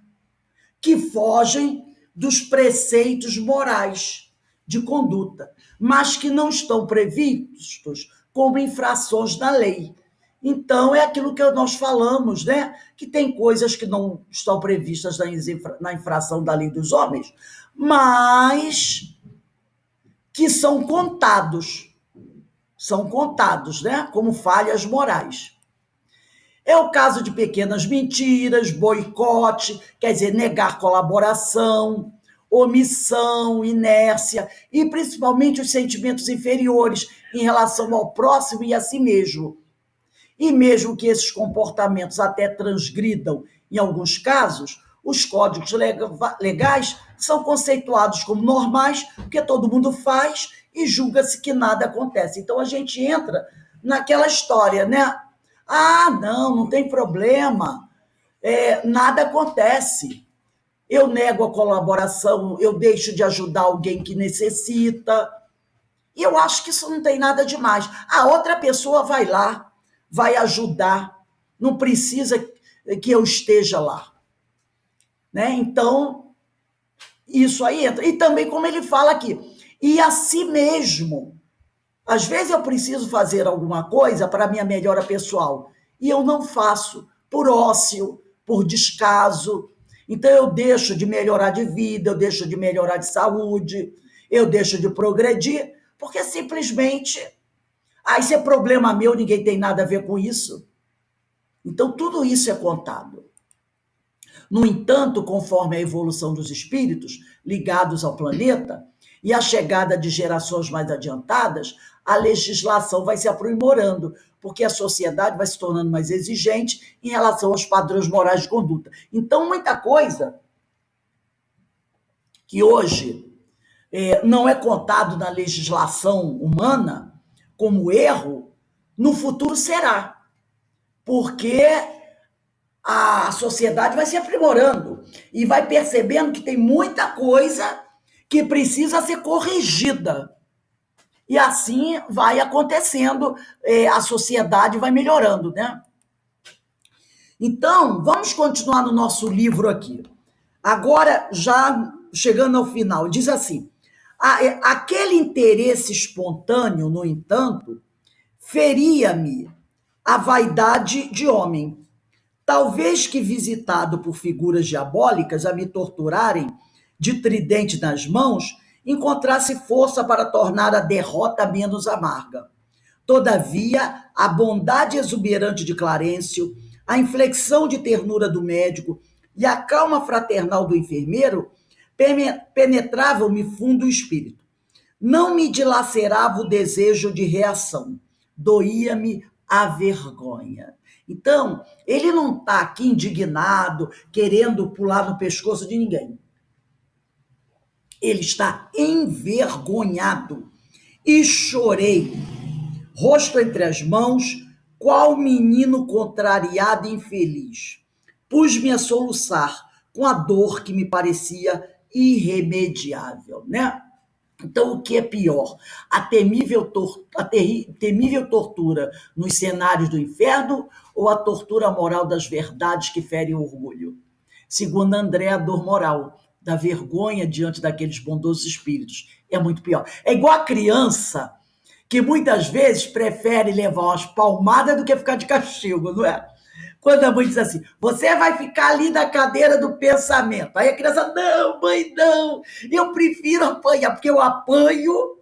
que fogem dos preceitos morais de conduta, mas que não estão previstos como infrações da lei. Então, é aquilo que nós falamos, né? Que tem coisas que não estão previstas na infração da lei dos homens, mas que são contados, né? Como falhas morais. É o caso de pequenas mentiras, boicote, quer dizer, negar colaboração, omissão, inércia e principalmente os sentimentos inferiores em relação ao próximo e a si mesmo. E mesmo que esses comportamentos até transgridam, em alguns casos, os códigos legais são conceituados como normais, porque todo mundo faz e julga-se que nada acontece. Então a gente entra naquela história, né? Ah, não, não tem problema, nada acontece. Eu nego a colaboração, eu deixo de ajudar alguém que necessita. E eu acho que isso não tem nada demais. A outra pessoa vai lá, vai ajudar, não precisa que eu esteja lá. Né? Então, isso aí entra. E também, como ele fala aqui, e a si mesmo. Às vezes eu preciso fazer alguma coisa para a minha melhora pessoal e eu não faço por ócio, por descaso. Então eu deixo de melhorar de vida, eu deixo de melhorar de saúde, eu deixo de progredir, porque simplesmente, isso é problema meu, ninguém tem nada a ver com isso. Então tudo isso é contado. No entanto, conforme a evolução dos espíritos ligados ao planeta e a chegada de gerações mais adiantadas, a legislação vai se aprimorando, porque a sociedade vai se tornando mais exigente em relação aos padrões morais de conduta. Então, muita coisa que hoje não é contado na legislação humana como erro, no futuro será, porque a sociedade vai se aprimorando e vai percebendo que tem muita coisa que precisa ser corrigida. E assim vai acontecendo, a sociedade vai melhorando, né? Então, vamos continuar no nosso livro aqui. Agora, já chegando ao final, diz assim: aquele interesse espontâneo, no entanto, feria-me a vaidade de homem. Talvez que visitado por figuras diabólicas a me torturarem de tridente nas mãos, encontrasse força para tornar a derrota menos amarga. Todavia, a bondade exuberante de Clarencio, a inflexão de ternura do médico e a calma fraternal do enfermeiro penetravam-me fundo o espírito. Não me dilacerava o desejo de reação, doía-me a vergonha. Então, ele não está aqui indignado, querendo pular no pescoço de ninguém. Ele está envergonhado. E chorei, rosto entre as mãos, qual menino contrariado e infeliz. Pus-me a soluçar com a dor que me parecia irremediável, né? Então, o que é pior? A temível tortura nos cenários do inferno ou a tortura moral das verdades que ferem o orgulho? Segundo André, a dor moral da vergonha diante daqueles bondosos espíritos é muito pior. É igual a criança que muitas vezes prefere levar umas palmadas do que ficar de castigo, não é? Quando a mãe diz assim, você vai ficar ali na cadeira do pensamento. Aí a criança, não, mãe, não. Eu prefiro apanhar, porque eu apanho,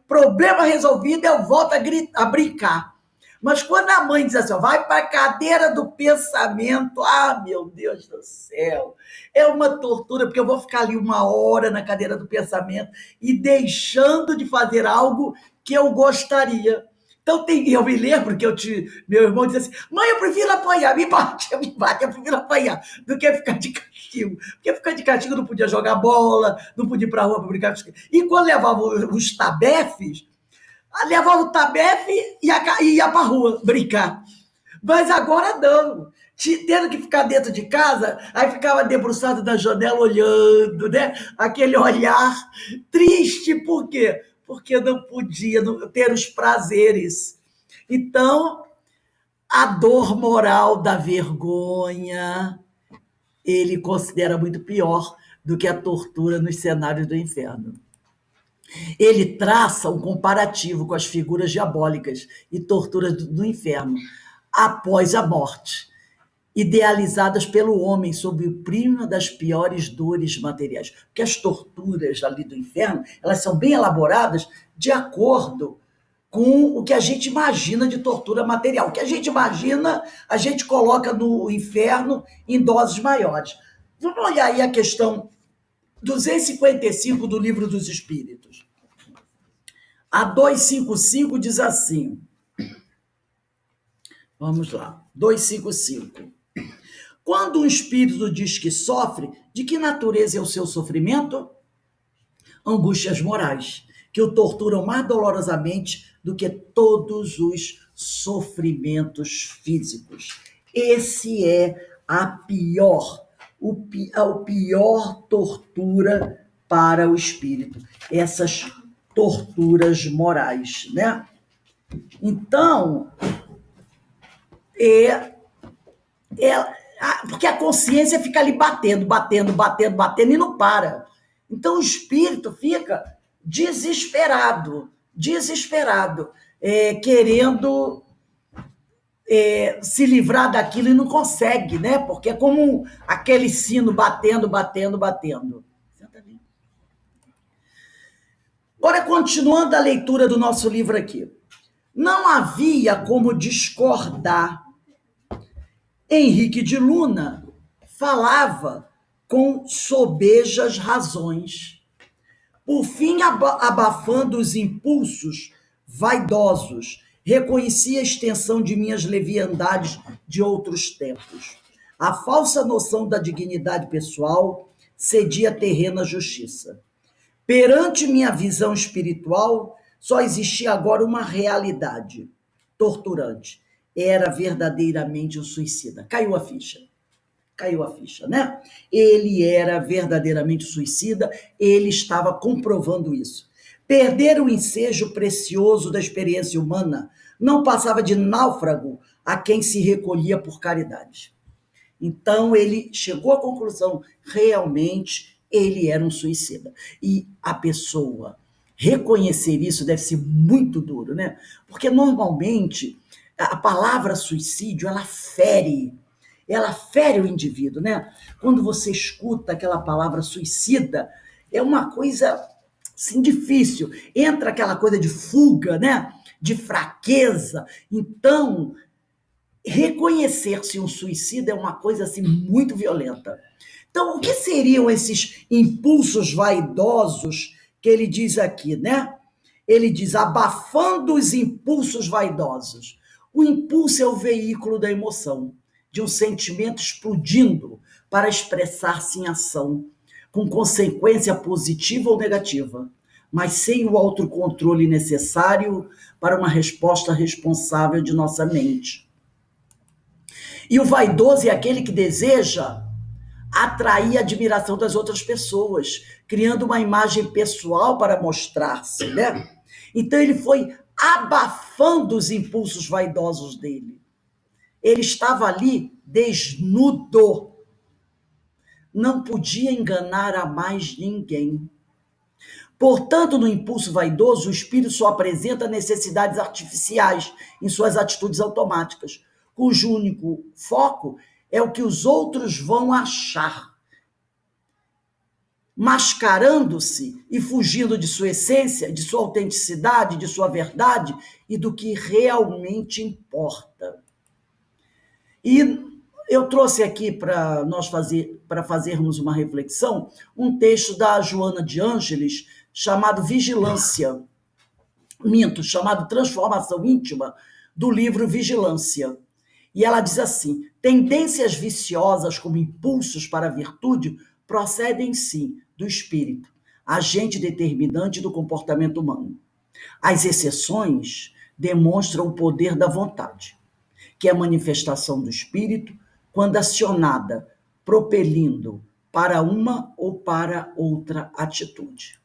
problema resolvido, eu volto a brincar. Mas quando a mãe diz assim, vai para a cadeira do pensamento, meu Deus do céu, é uma tortura, porque eu vou ficar ali 1 hora na cadeira do pensamento e deixando de fazer algo que eu gostaria. Então, eu me lembro que meu irmão dizia assim, mãe, eu prefiro apanhar, me bate, eu prefiro apanhar do que ficar de castigo. Porque ficar de castigo não podia jogar bola, não podia ir para a rua para brincar. E quando levava os tabefes, levava o tabefe e ia para a rua brincar. Mas agora não. Tendo que ficar dentro de casa, aí ficava debruçado na janela olhando, né? Aquele olhar triste, por quê? Porque não podia ter os prazeres. Então, a dor moral da vergonha, ele considera muito pior do que a tortura nos cenários do inferno. Ele traça um comparativo com as figuras diabólicas e torturas do inferno após a morte, idealizadas pelo homem sob o primo das piores dores materiais. Porque as torturas ali do inferno, elas são bem elaboradas de acordo com o que a gente imagina de tortura material. O que a gente imagina, a gente coloca no inferno em doses maiores. Vamos olhar aí a questão 255 do Livro dos Espíritos. A 255 diz assim, vamos lá, 255. Quando um espírito diz que sofre, de que natureza é o seu sofrimento? Angústias morais, que o torturam mais dolorosamente do que todos os sofrimentos físicos. Esse é a pior tortura para o espírito, essas torturas morais, né? Então, porque a consciência fica ali batendo e não para. Então o espírito fica desesperado, querendo se livrar daquilo e não consegue, né? Porque é como aquele sino batendo. Agora, continuando a leitura do nosso livro aqui. Não havia como discordar. Henrique de Luna falava com sobejas razões, por fim abafando os impulsos vaidosos, reconhecia a extensão de minhas leviandades de outros tempos. A falsa noção da dignidade pessoal cedia terreno à justiça. Perante minha visão espiritual, só existia agora uma realidade torturante. Era verdadeiramente um suicida. Caiu a ficha, né? Ele era verdadeiramente suicida, ele estava comprovando isso. Perder o ensejo precioso da experiência humana não passava de náufrago a quem se recolhia por caridade. Então ele chegou à conclusão, realmente ele era um suicida. E a pessoa reconhecer isso deve ser muito duro, né? Porque normalmente a palavra suicídio, ela fere o indivíduo, né? Quando você escuta aquela palavra suicida, é uma coisa assim, difícil. Entra aquela coisa de fuga, né? De fraqueza. Então, reconhecer-se um suicida é uma coisa assim muito violenta. Então, o que seriam esses impulsos vaidosos que ele diz aqui, né? Ele diz, abafando os impulsos vaidosos. O impulso é o veículo da emoção, de um sentimento explodindo para expressar-se em ação, com consequência positiva ou negativa, mas sem o autocontrole necessário para uma resposta responsável de nossa mente. E o vaidoso é aquele que deseja atrair a admiração das outras pessoas, criando uma imagem pessoal para mostrar-se, né? Então ele foi abafando os impulsos vaidosos dele. Ele estava ali desnudo. Não podia enganar a mais ninguém. Portanto, no impulso vaidoso, o espírito só apresenta necessidades artificiais em suas atitudes automáticas, cujo único foco é o que os outros vão achar, mascarando-se e fugindo de sua essência, de sua autenticidade, de sua verdade e do que realmente importa. E eu trouxe aqui para fazermos uma reflexão, um texto da Joana de Ângeles, chamado Vigilância, chamado Transformação Íntima, do livro Vigilância. E ela diz assim, tendências viciosas como impulsos para a virtude procedem, sim, do espírito, agente determinante do comportamento humano. As exceções demonstram o poder da vontade, que é a manifestação do espírito quando acionada, propelindo para uma ou para outra atitude.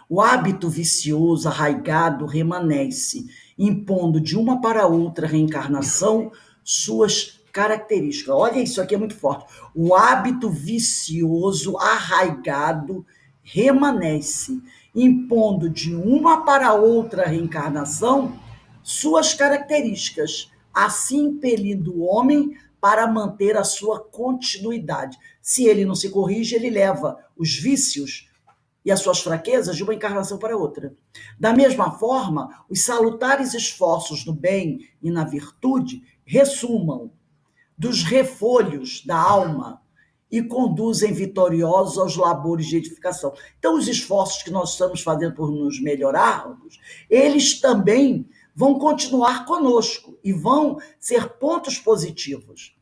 O hábito vicioso arraigado remanesce, impondo de uma para outra reencarnação suas características. Olha, isso aqui é muito forte. O hábito vicioso arraigado remanesce, impondo de uma para outra reencarnação suas características, assim impelindo o homem para manter a sua continuidade. Se ele não se corrige, ele leva os vícios e as suas fraquezas de uma encarnação para outra. Da mesma forma, os salutares esforços no bem e na virtude ressumam dos refolhos da alma e conduzem vitoriosos aos labores de edificação. Então, os esforços que nós estamos fazendo por nos melhorarmos, eles também vão continuar conosco e vão ser pontos positivos.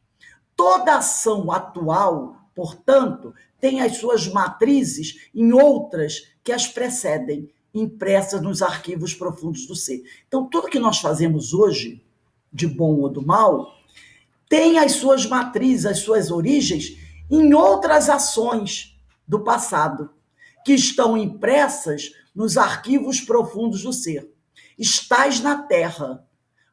Toda ação atual, portanto, tem as suas matrizes em outras que as precedem, impressas nos arquivos profundos do ser. Então, tudo que nós fazemos hoje, de bom ou do mal, tem as suas matrizes, as suas origens em outras ações do passado, que estão impressas nos arquivos profundos do ser. Estás na Terra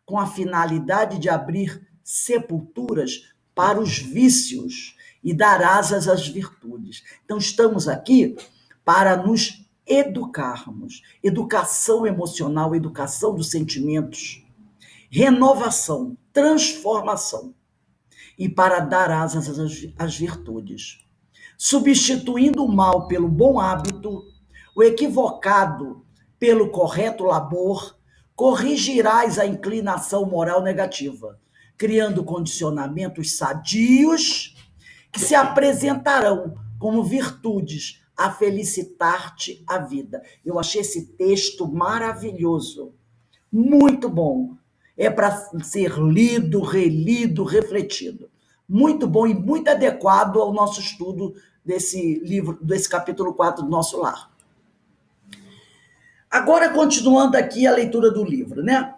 com a finalidade de abrir sepulturas para os vícios e dar asas às virtudes. Então, estamos aqui para nos educarmos. Educação emocional, educação dos sentimentos, renovação, transformação. E para dar asas às virtudes. Substituindo o mal pelo bom hábito, o equivocado pelo correto labor, corrigirás a inclinação moral negativa, criando condicionamentos sadios que se apresentarão como virtudes a felicitar-te a vida. Eu achei esse texto maravilhoso, muito bom. É para ser lido, relido, refletido. Muito bom e muito adequado ao nosso estudo desse livro, desse capítulo 4 do Nosso Lar. Agora, continuando aqui a leitura do livro, né?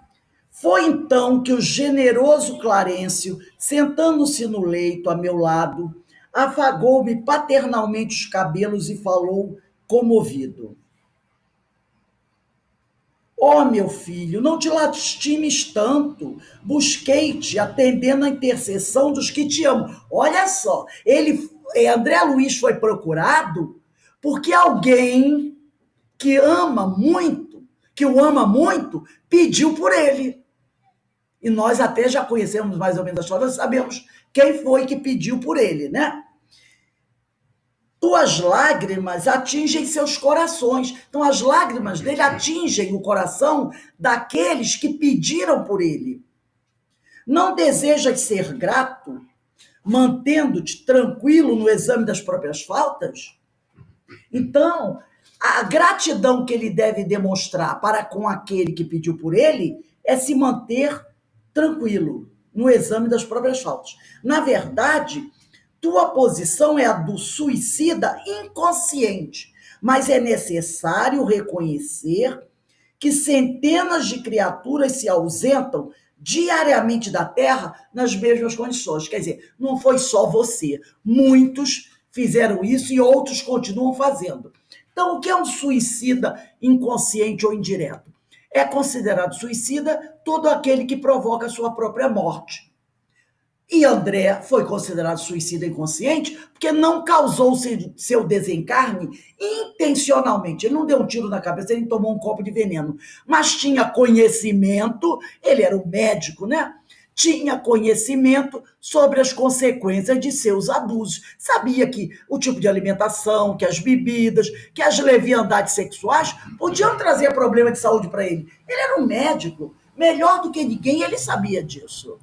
Foi então que o generoso Clarencio, sentando-se no leito a meu lado, afagou-me paternalmente os cabelos e falou comovido. Ó, meu filho, não te lastimes tanto. Busquei-te atendendo a intercessão dos que te amam. Olha só, André Luiz foi procurado porque alguém que ama muito, que o ama muito, pediu por ele. E nós até já conhecemos mais ou menos a história, sabemos quem foi que pediu por ele, né? Tuas lágrimas atingem seus corações. Então, as lágrimas dele atingem o coração daqueles que pediram por ele. Não desejas ser grato, mantendo-te tranquilo no exame das próprias faltas? Então, a gratidão que ele deve demonstrar para com aquele que pediu por ele é se manter tranquilo no exame das próprias faltas. Na verdade, tua posição é a do suicida inconsciente, mas é necessário reconhecer que centenas de criaturas se ausentam diariamente da Terra nas mesmas condições. Quer dizer, não foi só você. Muitos fizeram isso e outros continuam fazendo. Então, o que é um suicida inconsciente ou indireto? É considerado suicida todo aquele que provoca a sua própria morte. E André foi considerado suicida inconsciente porque não causou seu desencarne intencionalmente. Ele não deu um tiro na cabeça, ele tomou um copo de veneno. Mas tinha conhecimento, ele era um médico, né? Tinha conhecimento sobre as consequências de seus abusos. Sabia que o tipo de alimentação, que as bebidas, que as leviandades sexuais podiam trazer problema de saúde para ele. Ele era um médico, melhor do que ninguém, ele sabia disso.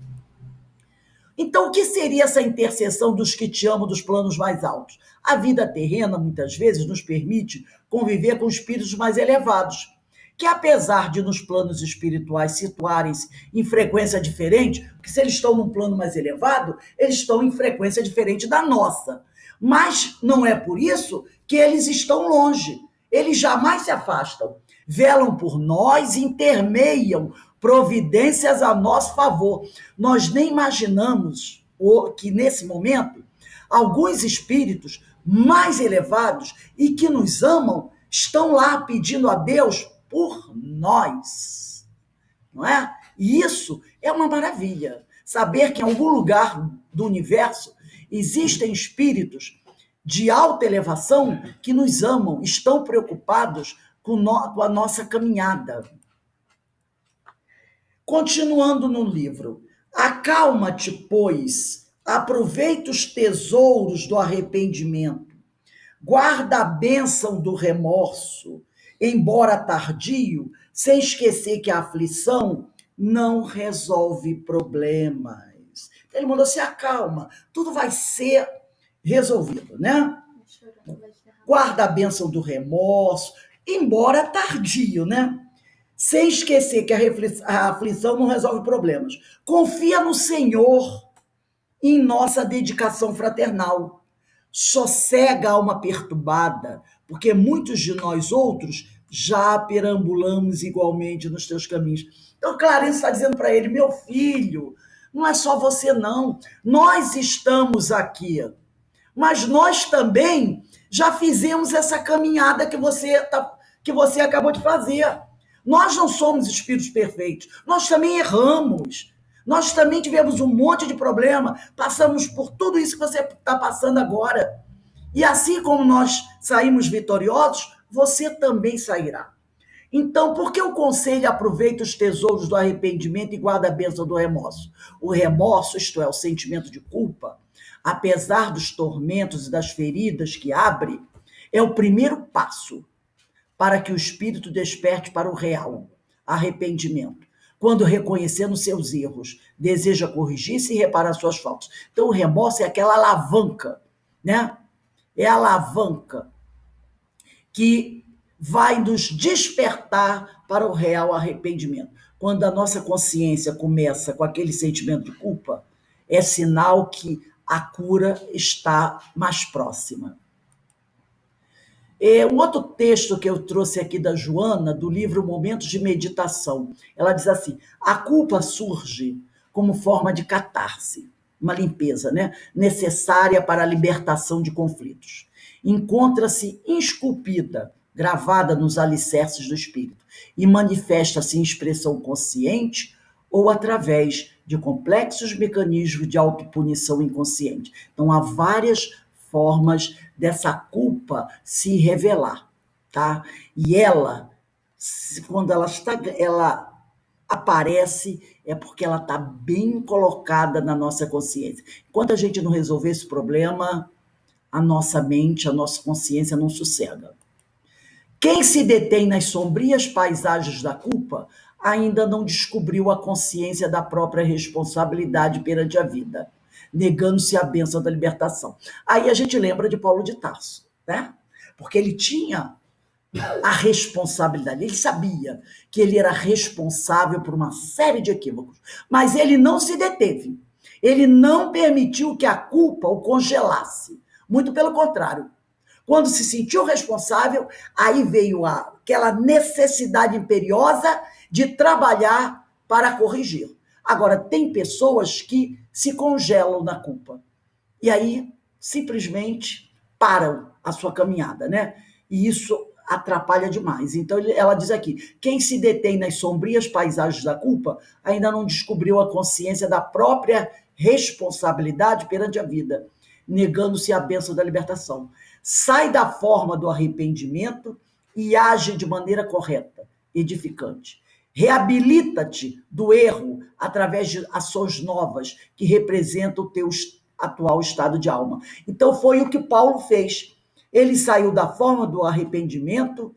Então, o que seria essa intercessão dos que te amam dos planos mais altos? A vida terrena, muitas vezes, nos permite conviver com espíritos mais elevados, que apesar de nos planos espirituais situarem-se em frequência diferente, porque se eles estão num plano mais elevado, eles estão em frequência diferente da nossa. Mas não é por isso que eles estão longe. Eles jamais se afastam. Velam por nós, intermeiam providências a nosso favor. Nós nem imaginamos que, nesse momento, alguns espíritos mais elevados e que nos amam estão lá pedindo a Deus por nós. Não é? E isso é uma maravilha. Saber que em algum lugar do universo existem espíritos de alta elevação que nos amam, estão preocupados com a nossa caminhada. Continuando no livro, acalma-te, pois, aproveita os tesouros do arrependimento, Guarda a bênção do remorso, embora tardio, sem esquecer que a aflição não resolve problemas. Então, ele mandou: se acalma, tudo vai ser resolvido, né? Guarda a bênção do remorso, embora tardio, né? Sem esquecer que a aflição não resolve problemas. Confia no Senhor em nossa dedicação fraternal. Sossega a alma perturbada, porque muitos de nós outros já perambulamos igualmente nos teus caminhos. Então, Clarice está dizendo para ele: meu filho, não é só você, não. Nós estamos aqui, mas nós também já fizemos essa caminhada que você acabou de fazer. Nós não somos espíritos perfeitos, nós também erramos. Nós também tivemos um monte de problema, passamos por tudo isso que você está passando agora. E assim como nós saímos vitoriosos, você também sairá. Então, por que o conselho aproveita os tesouros do arrependimento e guarda a bênção do remorso? O remorso, isto é, o sentimento de culpa, apesar dos tormentos e das feridas que abre, é o primeiro passo para que o espírito desperte para o real arrependimento. Quando, reconhecendo seus erros, deseja corrigir-se e reparar suas faltas. Então, o remorso é aquela alavanca, né? É a alavanca que vai nos despertar para o real arrependimento. Quando a nossa consciência começa com aquele sentimento de culpa, é sinal que a cura está mais próxima. Um outro texto que eu trouxe aqui da Joana, do livro Momentos de Meditação, ela diz assim: a culpa surge como forma de catarse, uma limpeza, né? Necessária para a libertação de conflitos. Encontra-se esculpida, gravada nos alicerces do espírito, e manifesta-se em expressão consciente ou através de complexos mecanismos de autopunição inconsciente. Então, há várias formas dessa culpa se revelar, tá? E ela, quando ela aparece, é porque ela está bem colocada na nossa consciência. Enquanto a gente não resolver esse problema, a nossa mente, a nossa consciência não sossega. Quem se detém nas sombrias paisagens da culpa ainda não descobriu a consciência da própria responsabilidade perante a vida, negando-se a bênção da libertação. Aí a gente lembra de Paulo de Tarso, né? Porque ele tinha a responsabilidade, ele sabia que ele era responsável por uma série de equívocos, mas ele não se deteve, ele não permitiu que a culpa o congelasse, muito pelo contrário. Quando se sentiu responsável, aí veio aquela necessidade imperiosa de trabalhar para corrigir. Agora, tem pessoas que se congelam na culpa. E aí, simplesmente, param a sua caminhada, né? E isso atrapalha demais. Então, ela diz aqui: quem se detém nas sombrias paisagens da culpa ainda não descobriu a consciência da própria responsabilidade perante a vida, negando-se a bênção da libertação. Sai da forma do arrependimento e age de maneira correta, edificante. Reabilita-te do erro através de ações novas que representam o teu atual estado de alma. Então foi o que Paulo fez. Ele saiu da forma do arrependimento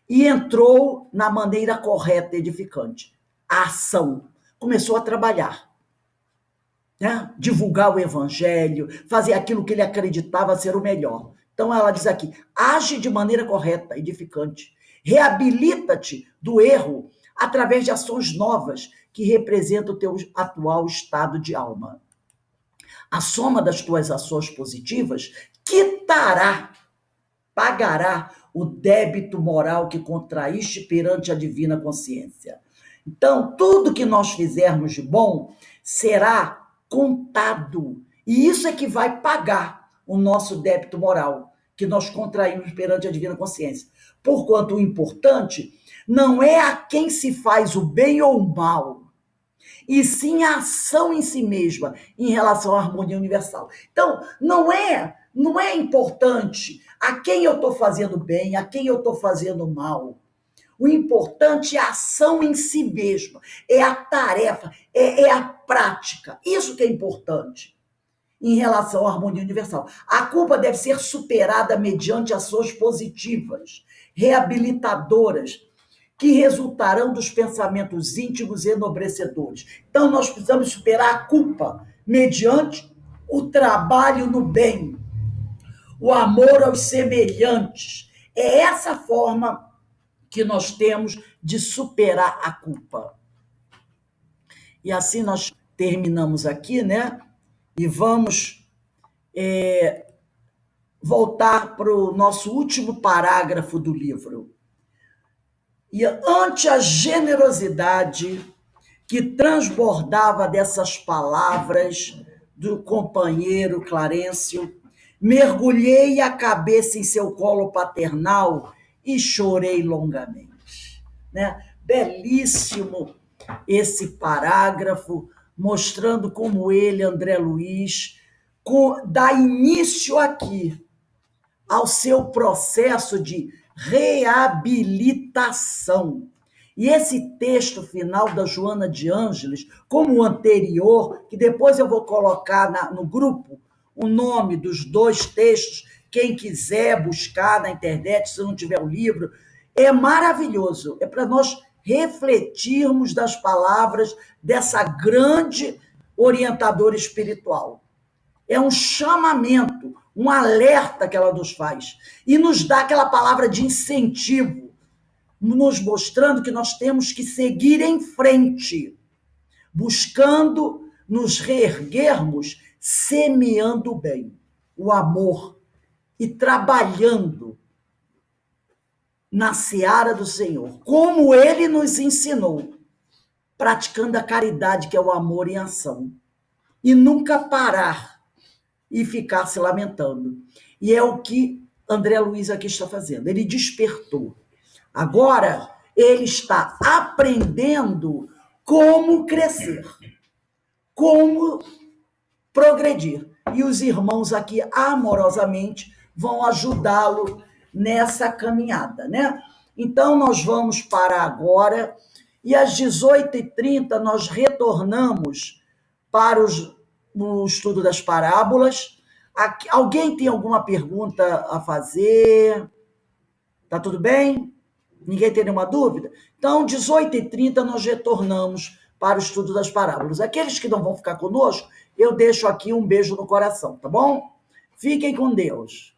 e entrou na maneira correta, edificante. A ação. Começou a trabalhar. Né? Divulgar o evangelho, fazer aquilo que ele acreditava ser o melhor. Então ela diz aqui: age de maneira correta, edificante. Reabilita-te do erro através de ações novas que representam o teu atual estado de alma. A soma das tuas ações positivas pagará o débito moral que contraíste perante a divina consciência. Então, tudo que nós fizermos de bom será contado. E isso é que vai pagar o nosso débito moral que nós contraímos perante a divina consciência. Porquanto o importante não é a quem se faz o bem ou o mal, e sim a ação em si mesma em relação à harmonia universal. Então, não é importante a quem eu estou fazendo bem, a quem eu estou fazendo mal. O importante é a ação em si mesma, é a tarefa, é a prática. Isso que é importante. em relação à harmonia universal. A culpa deve ser superada mediante ações positivas, reabilitadoras, que resultarão dos pensamentos íntimos e enobrecedores. Então, nós precisamos superar a culpa mediante o trabalho no bem, o amor aos semelhantes. É essa forma que nós temos de superar a culpa. E assim nós terminamos aqui, né? E vamos voltar para o nosso último parágrafo do livro. E ante a generosidade que transbordava dessas palavras do companheiro Clarencio, mergulhei a cabeça em seu colo paternal e chorei longamente. Né? Belíssimo esse parágrafo, mostrando como ele, André Luiz, dá início aqui ao seu processo de reabilitação. E esse texto final da Joana de Ângeles, como o anterior, que depois eu vou colocar no grupo o nome dos dois textos, quem quiser buscar na internet, se não tiver o livro, é maravilhoso. É para nós refletirmos das palavras dessa grande orientadora espiritual. É um chamamento, um alerta que ela nos faz. E nos dá aquela palavra de incentivo, nos mostrando que nós temos que seguir em frente, buscando nos reerguermos, semeando o bem, o amor, e trabalhando na seara do Senhor, como Ele nos ensinou, praticando a caridade, que é o amor em ação, e nunca parar e ficar se lamentando. E é o que André Luiz aqui está fazendo. Ele despertou. Agora, ele está aprendendo como crescer, como progredir. E os irmãos aqui, amorosamente, vão ajudá-lo nessa caminhada, né? Então, nós vamos parar agora e às 18h30 nós retornamos para o estudo das parábolas. Aqui, alguém tem alguma pergunta a fazer? Tá tudo bem? Ninguém tem nenhuma dúvida? Então, 18h30 nós retornamos para o estudo das parábolas. Aqueles que não vão ficar conosco, eu deixo aqui um beijo no coração, tá bom? Fiquem com Deus.